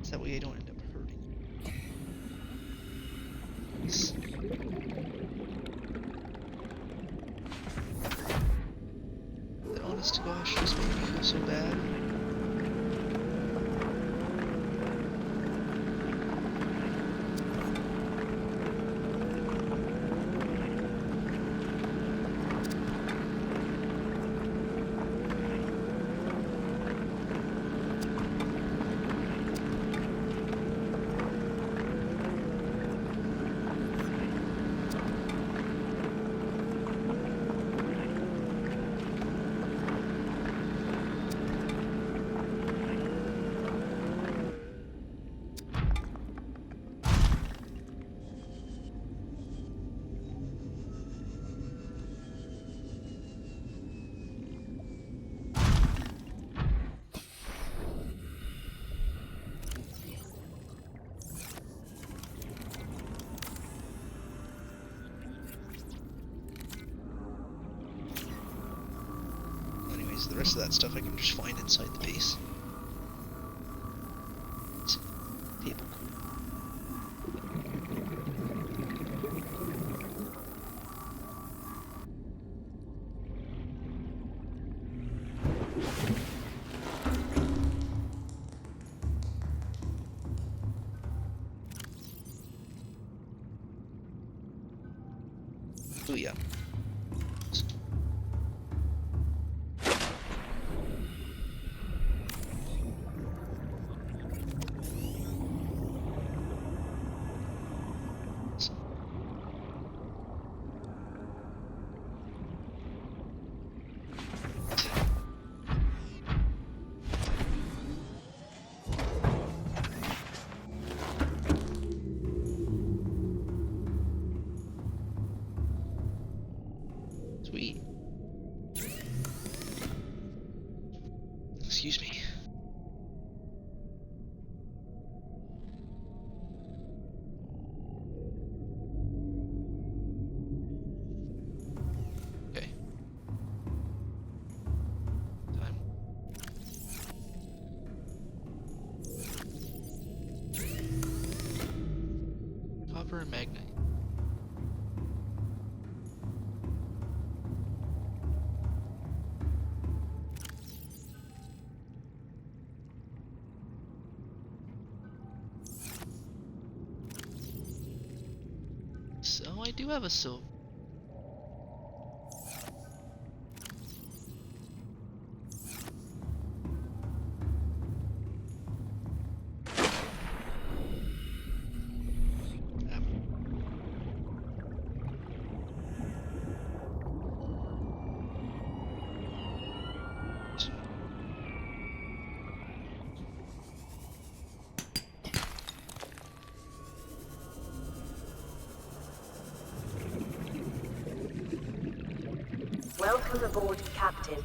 So that way I don't end up hurting. Yes. That honest to gosh just made me feel so bad. Anyways, the rest of that stuff I can just find inside the base. Table. Oh yeah. Sweet. Excuse me. Okay. Time. Copper and magnite. So I do have a silver. Welcome aboard, Captain.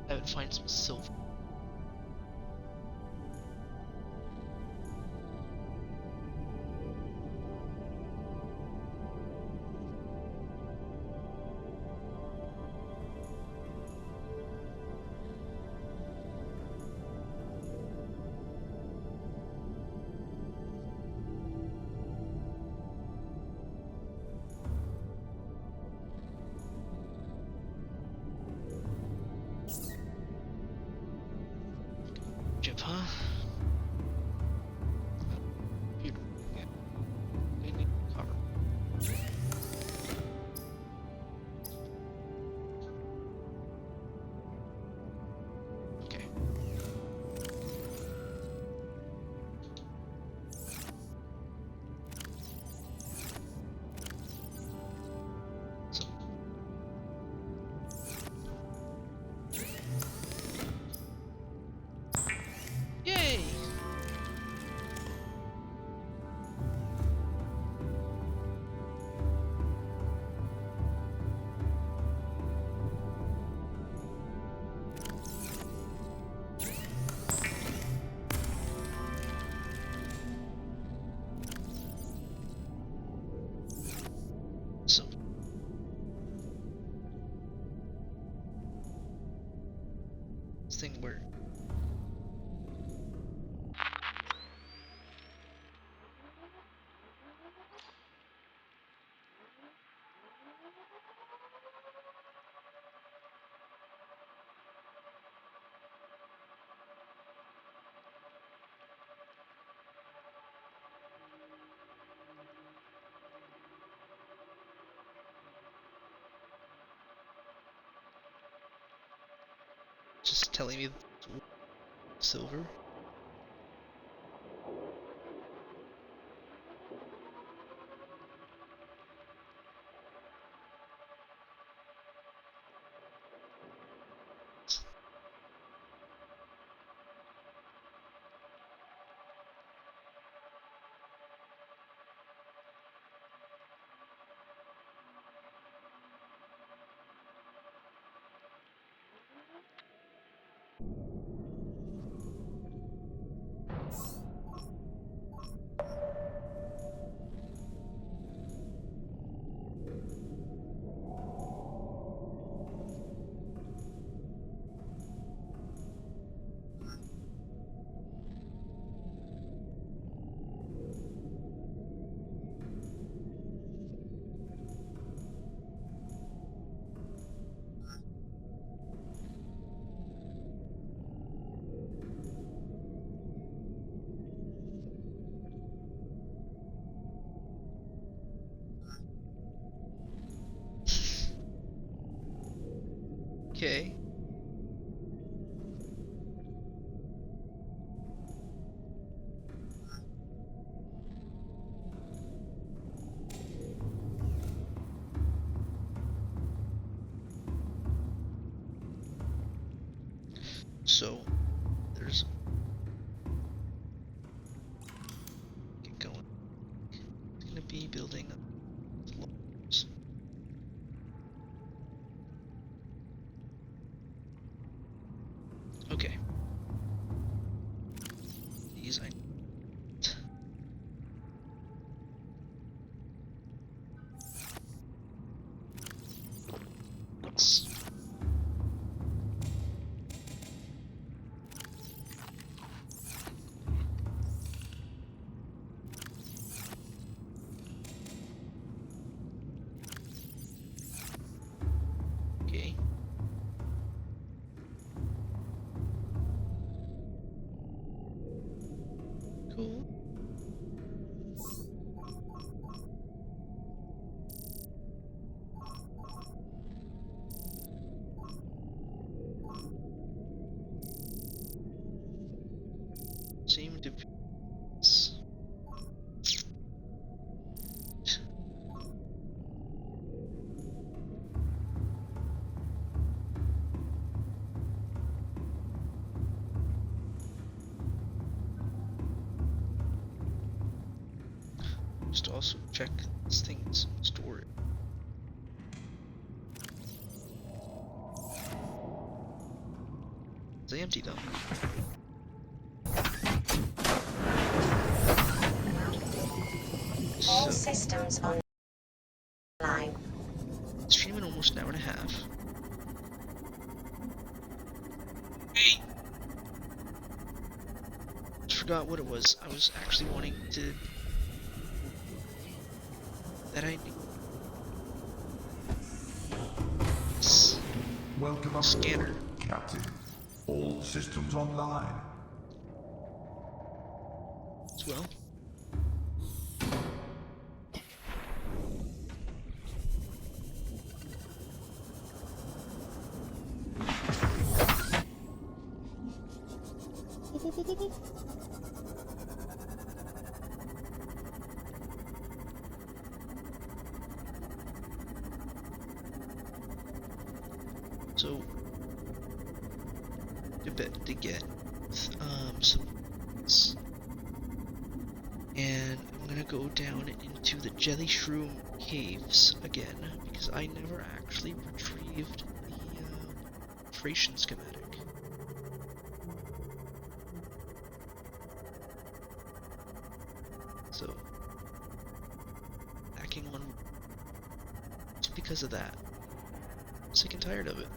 I would find some silver. thing work? Just telling me silver? Okay. So, there's... Get going. It's gonna be building floors. Okay. These I... Okay. Cool. Seem to be... Just also check this thing's storage. It's empty though. All systems online. Stream in almost an hour and a half. Hey! Just forgot what it was. I was actually wanting to... That I knew. Welcome aboard, Scanner. Captain. All systems online. As well. So, a bit to get some things. And I'm gonna go down into the Jelly Shroom Caves again, because I never actually retrieved the creation schematic. So, hacking on just because of that. I'm sick and tired of it.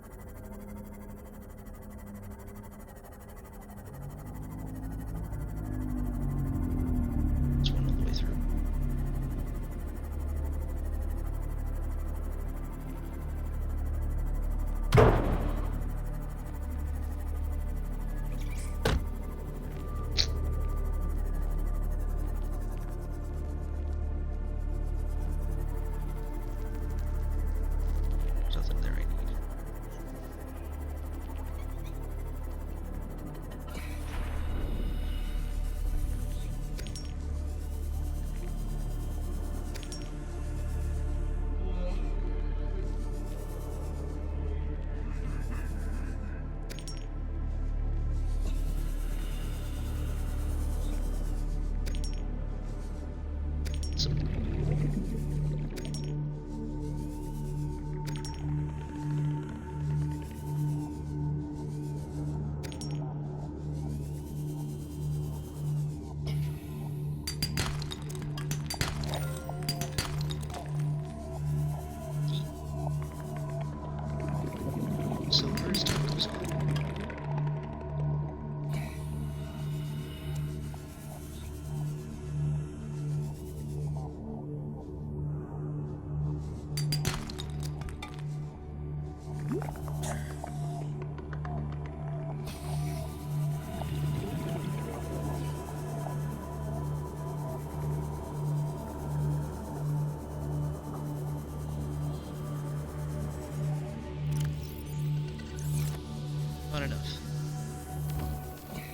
enough.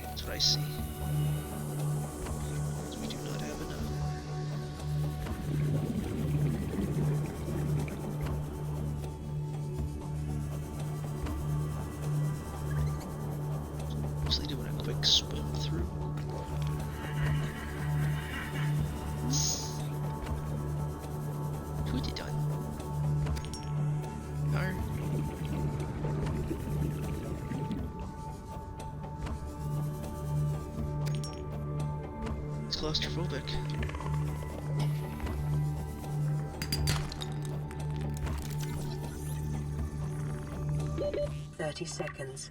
That's what I see. We do not have enough. Mostly doing a quick swim through. Pretty done. Are it's claustrophobic. 30 seconds.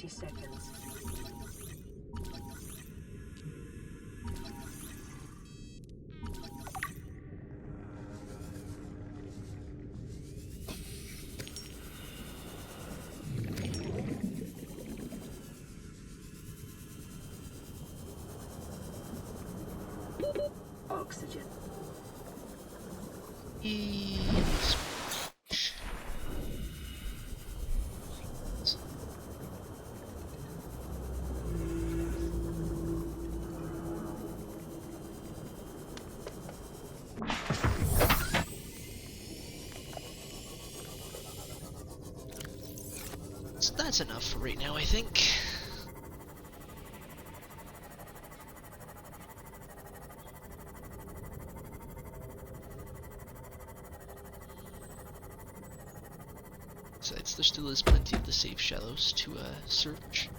Seconds. Oxygen. So that's enough for right now, I think. Besides, there still is plenty of the safe shallows to search.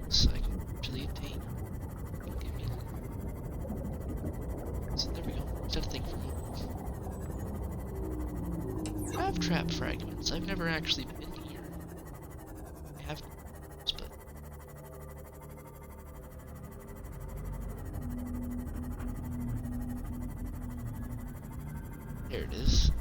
So I can actually attain. Give me. So there we go. Is that a thing for me? I have trap fragments. I've never actually been here. I have, but there it is.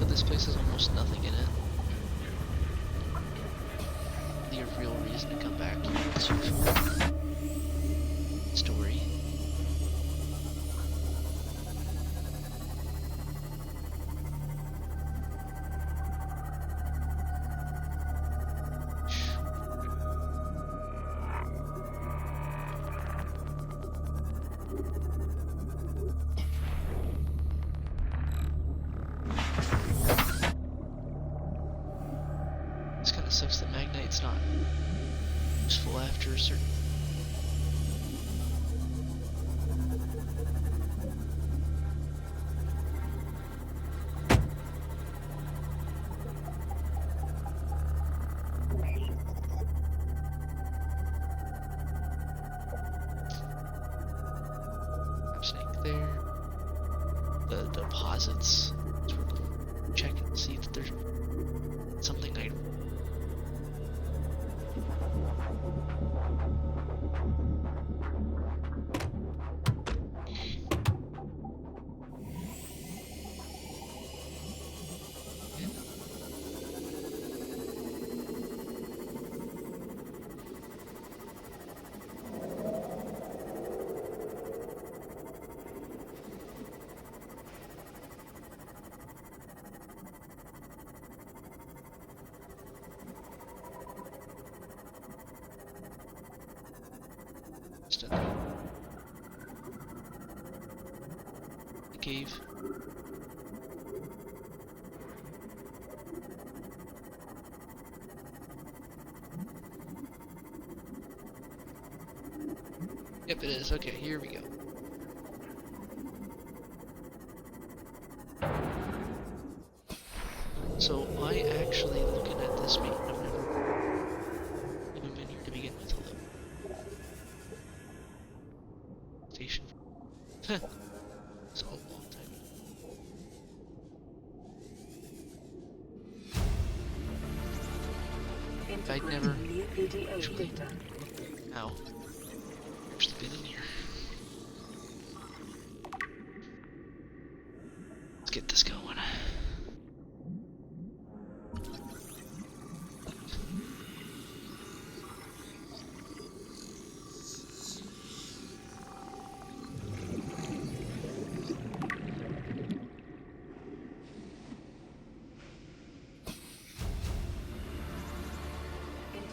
This place has almost nothing in it. The real reason to come back here is usual story. Sucks that Magnite's not useful after a certain. Snake there. The deposits. So we're going to check and see if there's something I Just in the cave. Yep, it is. Okay, here we go. So I actually, looking at this map, I've never even been here to begin with. Hello. Station. It's a long time. I'd never New PDA actually. data. Ow. Actually been in here. Let's get this going.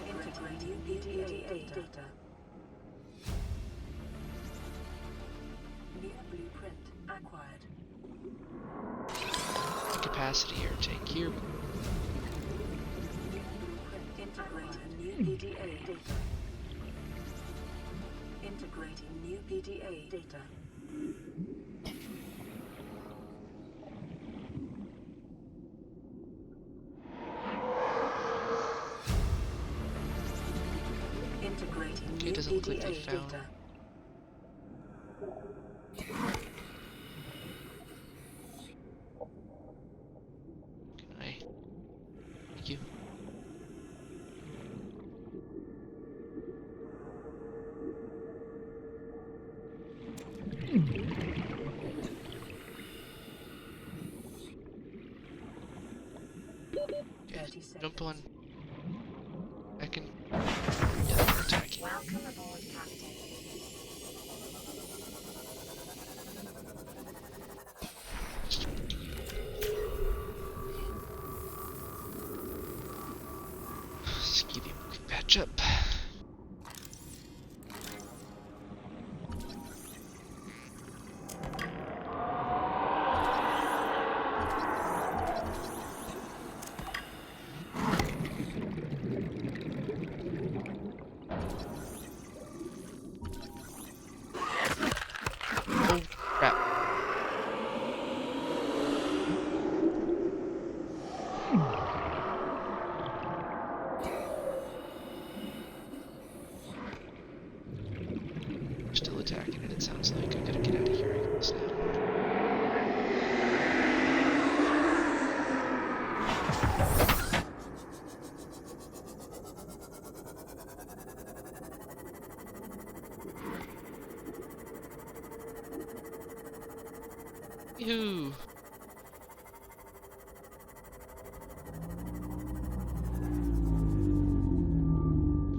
Integrate new PDA data. New blueprint acquired. Capacity airtake here. Integrating new PDA data. Integrating new PDA data. Integrating Okay, new it doesn't look like they PDA found. data. Can I? Thank you. Okay, 30 jump seconds. on. I can. Yeah, they're attacking. Welcome aboard, Captain. Just give you a quick patch up. Oh crap. Still attacking it, it sounds like. I gotta get out of here, I guess now. Yoo-hoo!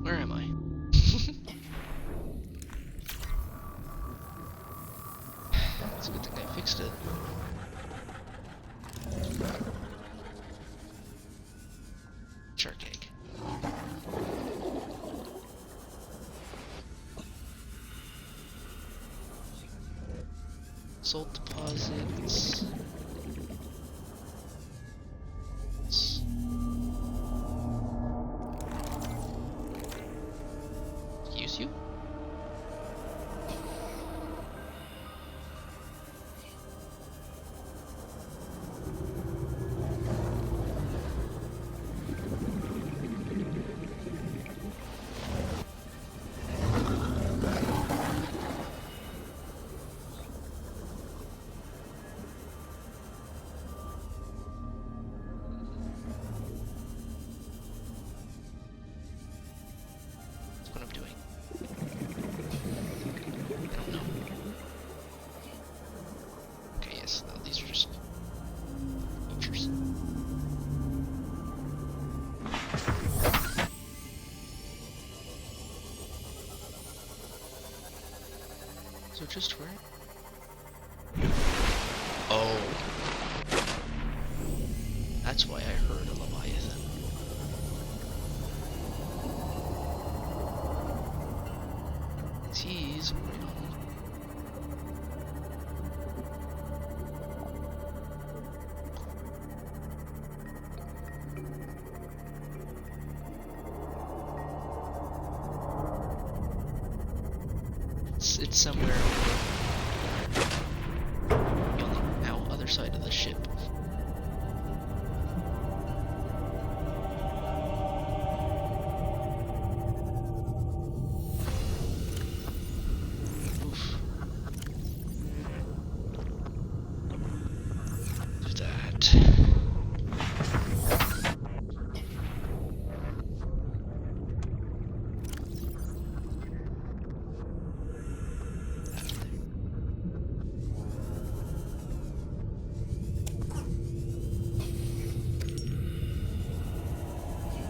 Where am I? It's a good thing I fixed it. Shark egg. Salt deposits. Use you? That's what I'm doing. I don't know. Okay, yes, no, these are just features. So just where? Oh. That's why I heard a Leviathan. Jeez. easy way home. It's somewhere on the now other side of the ship. Oof. Do that.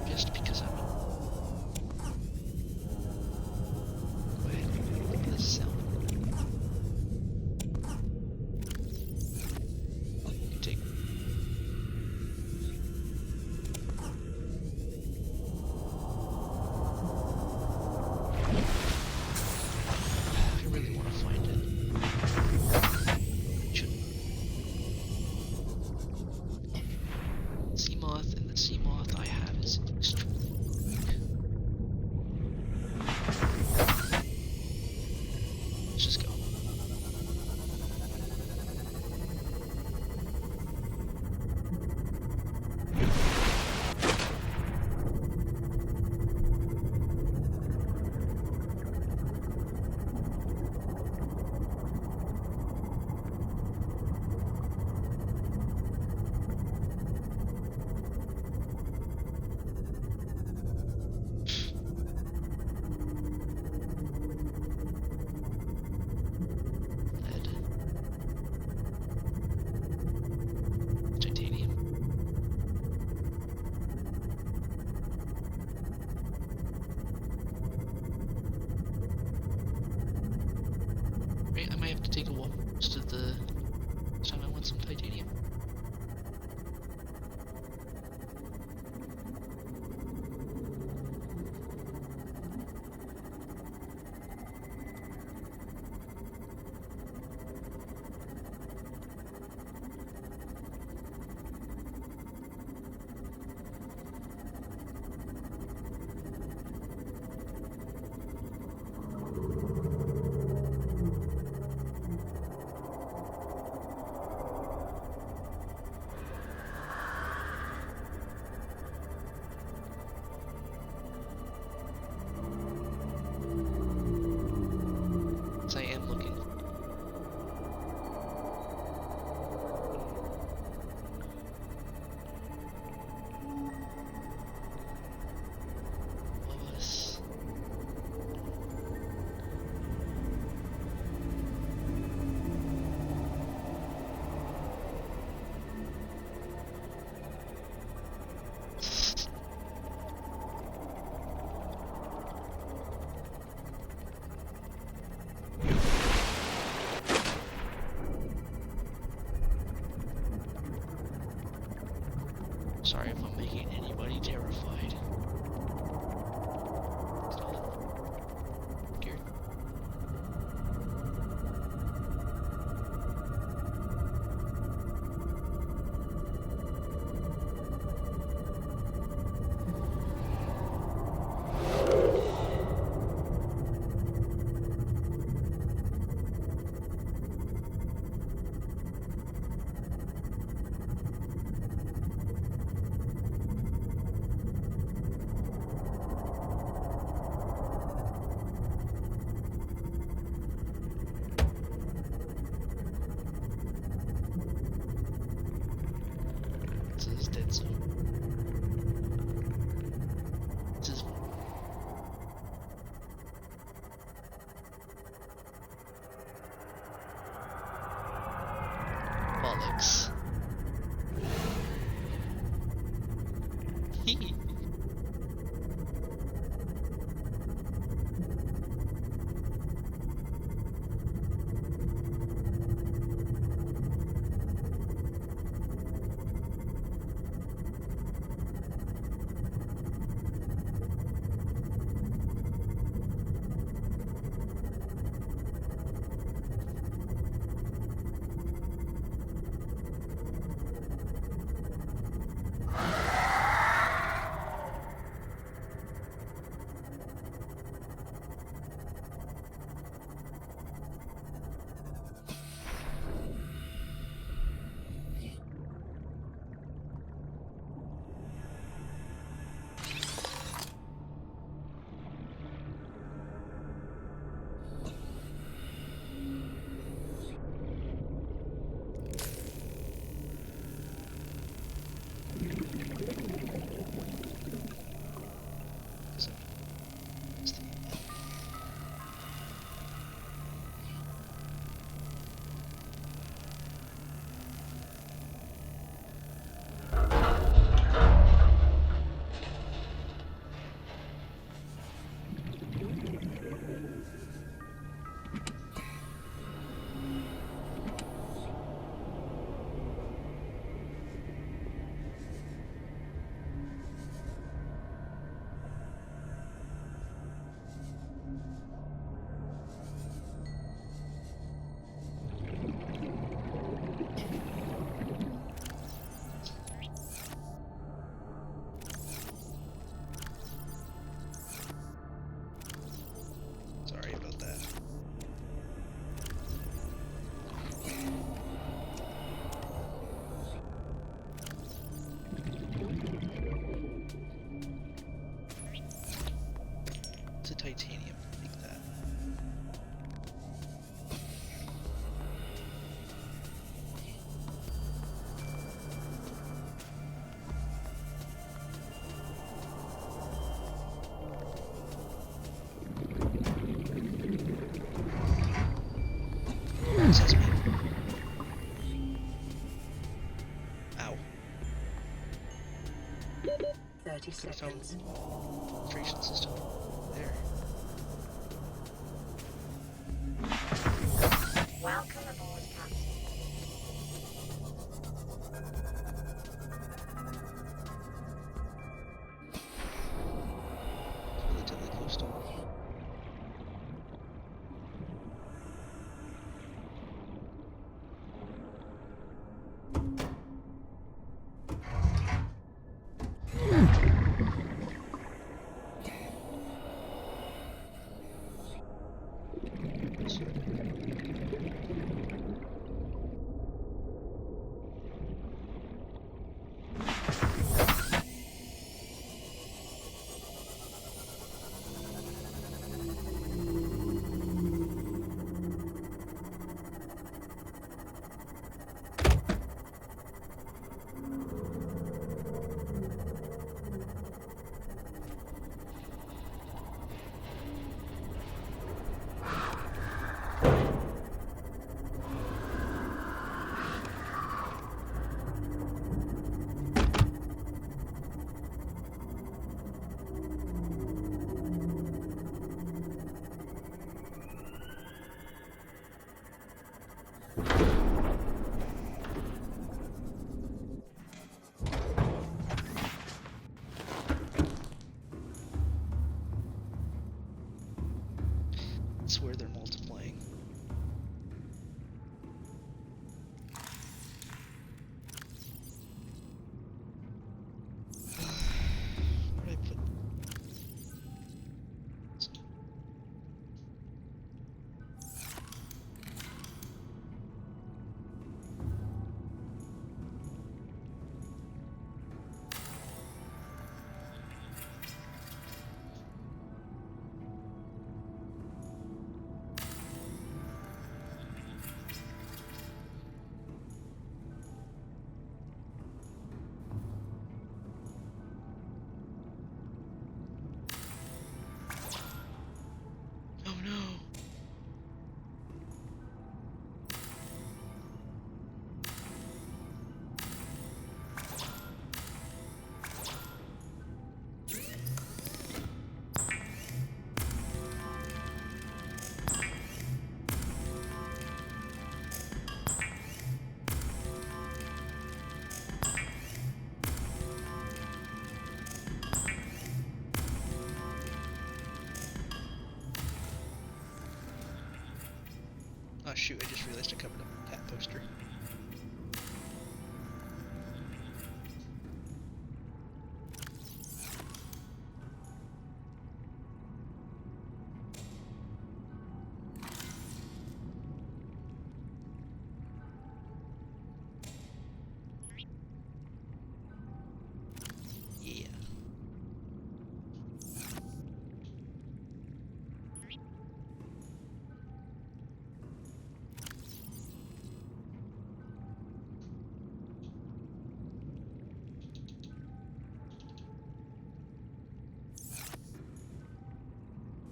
Just because I'm go ahead and look at this cell. You take I really want to find it. Should sea moth, and the sea moth I have is extremely weak. Let's just go. Lead. Titanium. Right, I might have to take a walk most of the time I want some titanium. Yes, I am looking. Above us. Sorry if I'm making anybody terrified. It's not weird. This is dead zone. This is bollocks. Sees me. Ow. 30 Could have found seconds. filtration system. There. Welcome aboard, Captain. Relatively close to me. It's where they're multiplying. Where did I put? Oh no! Oh shoot, I just realized I covered up a cat poster. Yeah.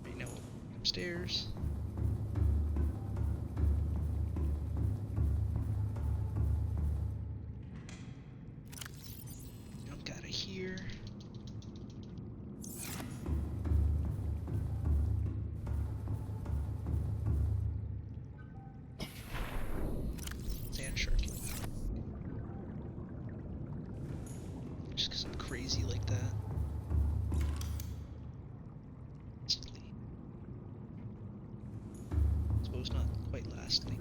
Right now, upstairs. Jump out of here. Sand shark. Just because I'm crazy like that. Lastly. Suppose not quite lastly.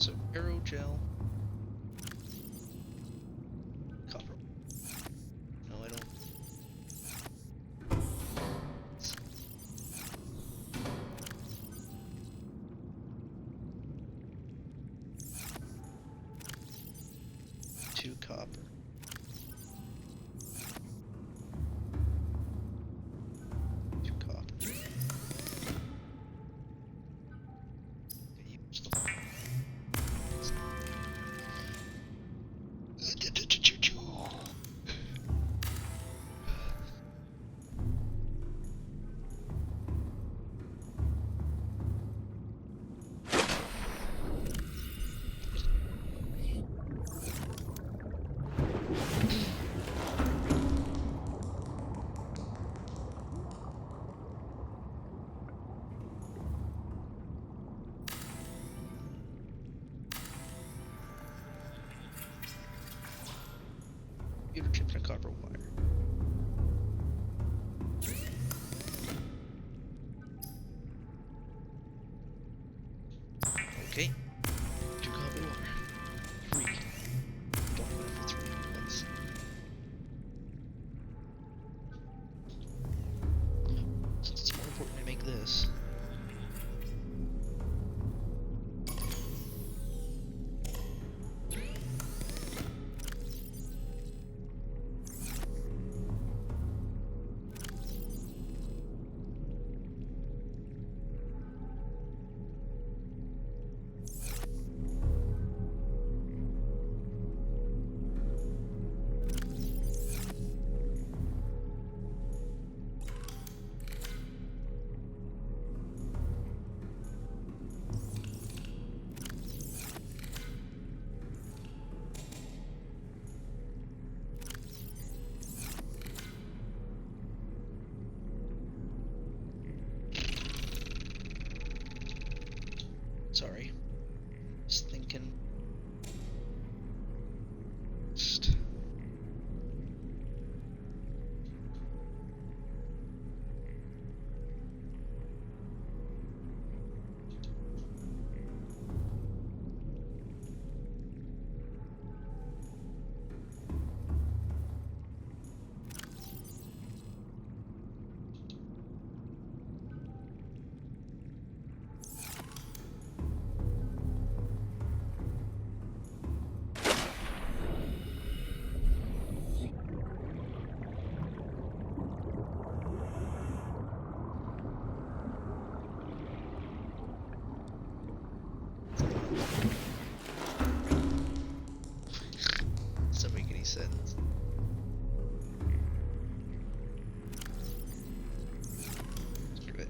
So aerogel, copper. No, I don't. 2 copper. Computer chip and a copper wire. Okay. 2 copper wire. 3. Don't remember 3 was. Since it's more important to make this. Sorry. Just thinking. Just. Doesn't make any sense. Screw it.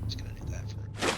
Just gonna do that for it.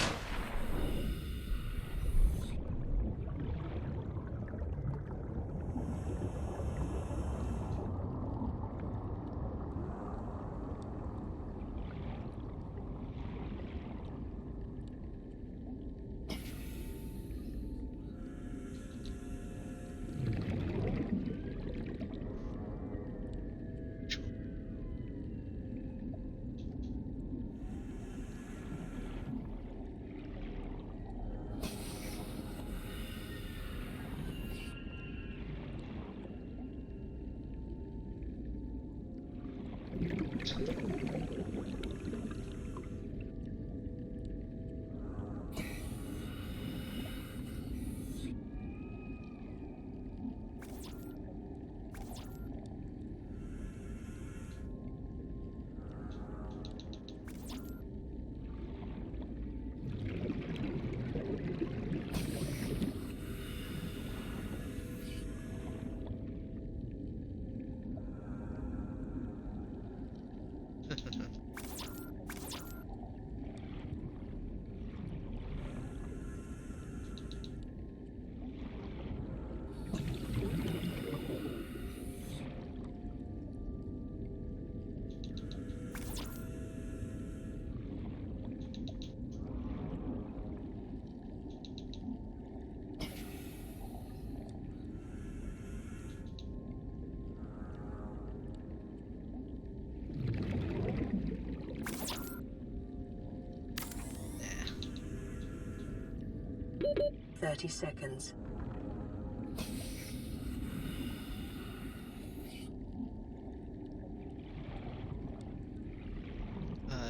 30 seconds.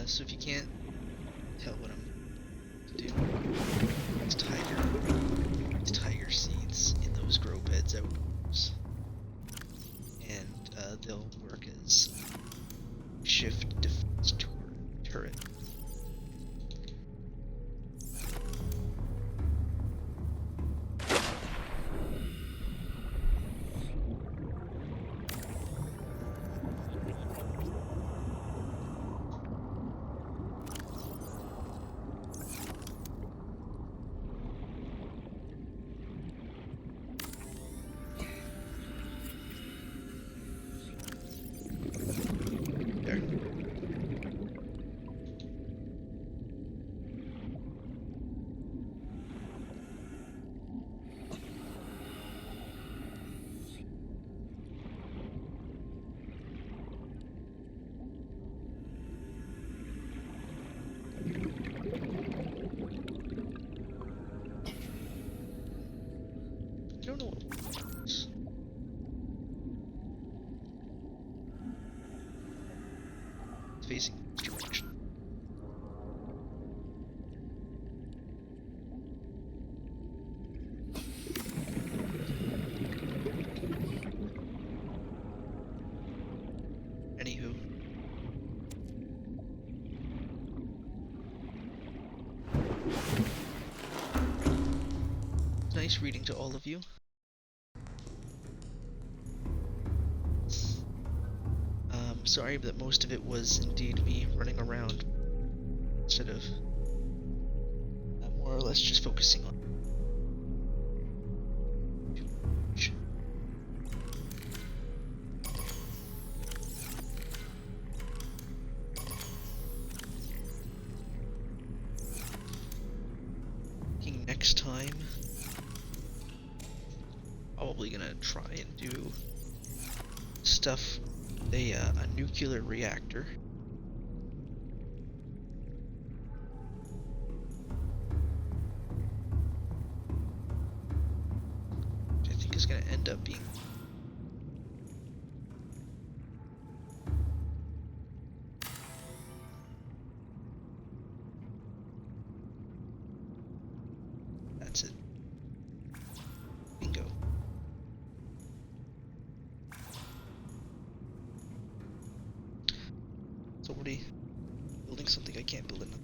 So if you can't tell what I'm to do, these tiger seeds in those grow beds outdoors, and they'll work as shift defense turret. There. I don't know what it is. It's facing this direction. Anywho. Nice reading to all of you. Sorry that most of it was indeed me running around instead of more or less just focusing on too much. Thinking next time, probably gonna try and do stuff a nuclear reactor. Which I think is going to end up being that's it. Bingo. It's already building something I can't build another.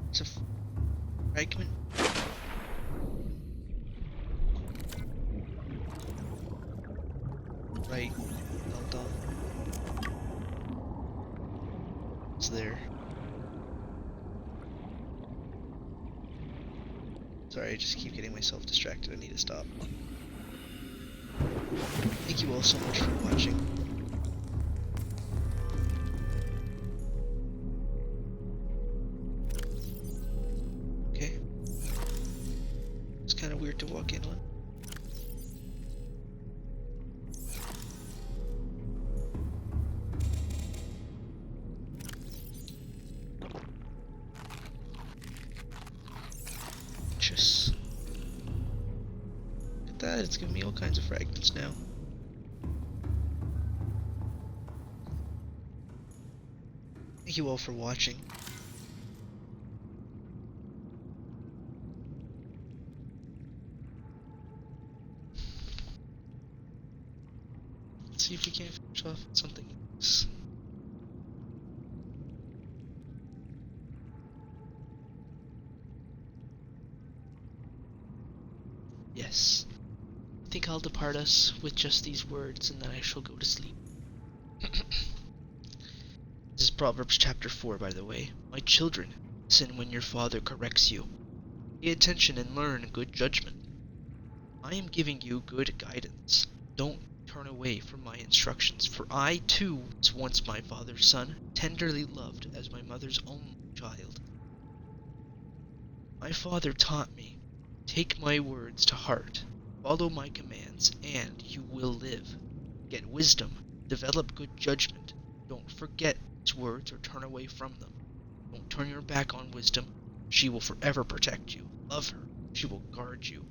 It's a fragment. Right. Dum. It's there. Sorry, I just keep getting myself distracted. I need to stop. Thank you all so much for watching. Okay. It's kind of weird to walk in on. Just look at that, it's giving me all kinds of fragments now. Thank you all for watching. Let's see if we can't finish off with something else. Yes. I think I'll depart us with just these words, and then I shall go to sleep. This is Proverbs chapter 4, by the way. My children, Listen when your father corrects you. Pay attention and learn good judgment. I am giving you good guidance. Don't turn away from my instructions, for I too was once my father's son, tenderly loved as my mother's only child. My father taught me, take my words to heart, follow my commands, and you will live. Get wisdom, develop good judgment. Don't forget his words or turn away from them. Don't turn your back on wisdom. She will forever protect you. Love her. She will guard you.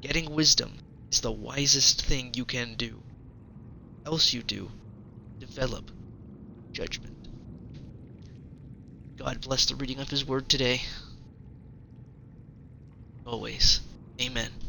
Getting wisdom is the wisest thing you can do. Else you do, develop judgment. God bless the reading of his word today. Always. Amen.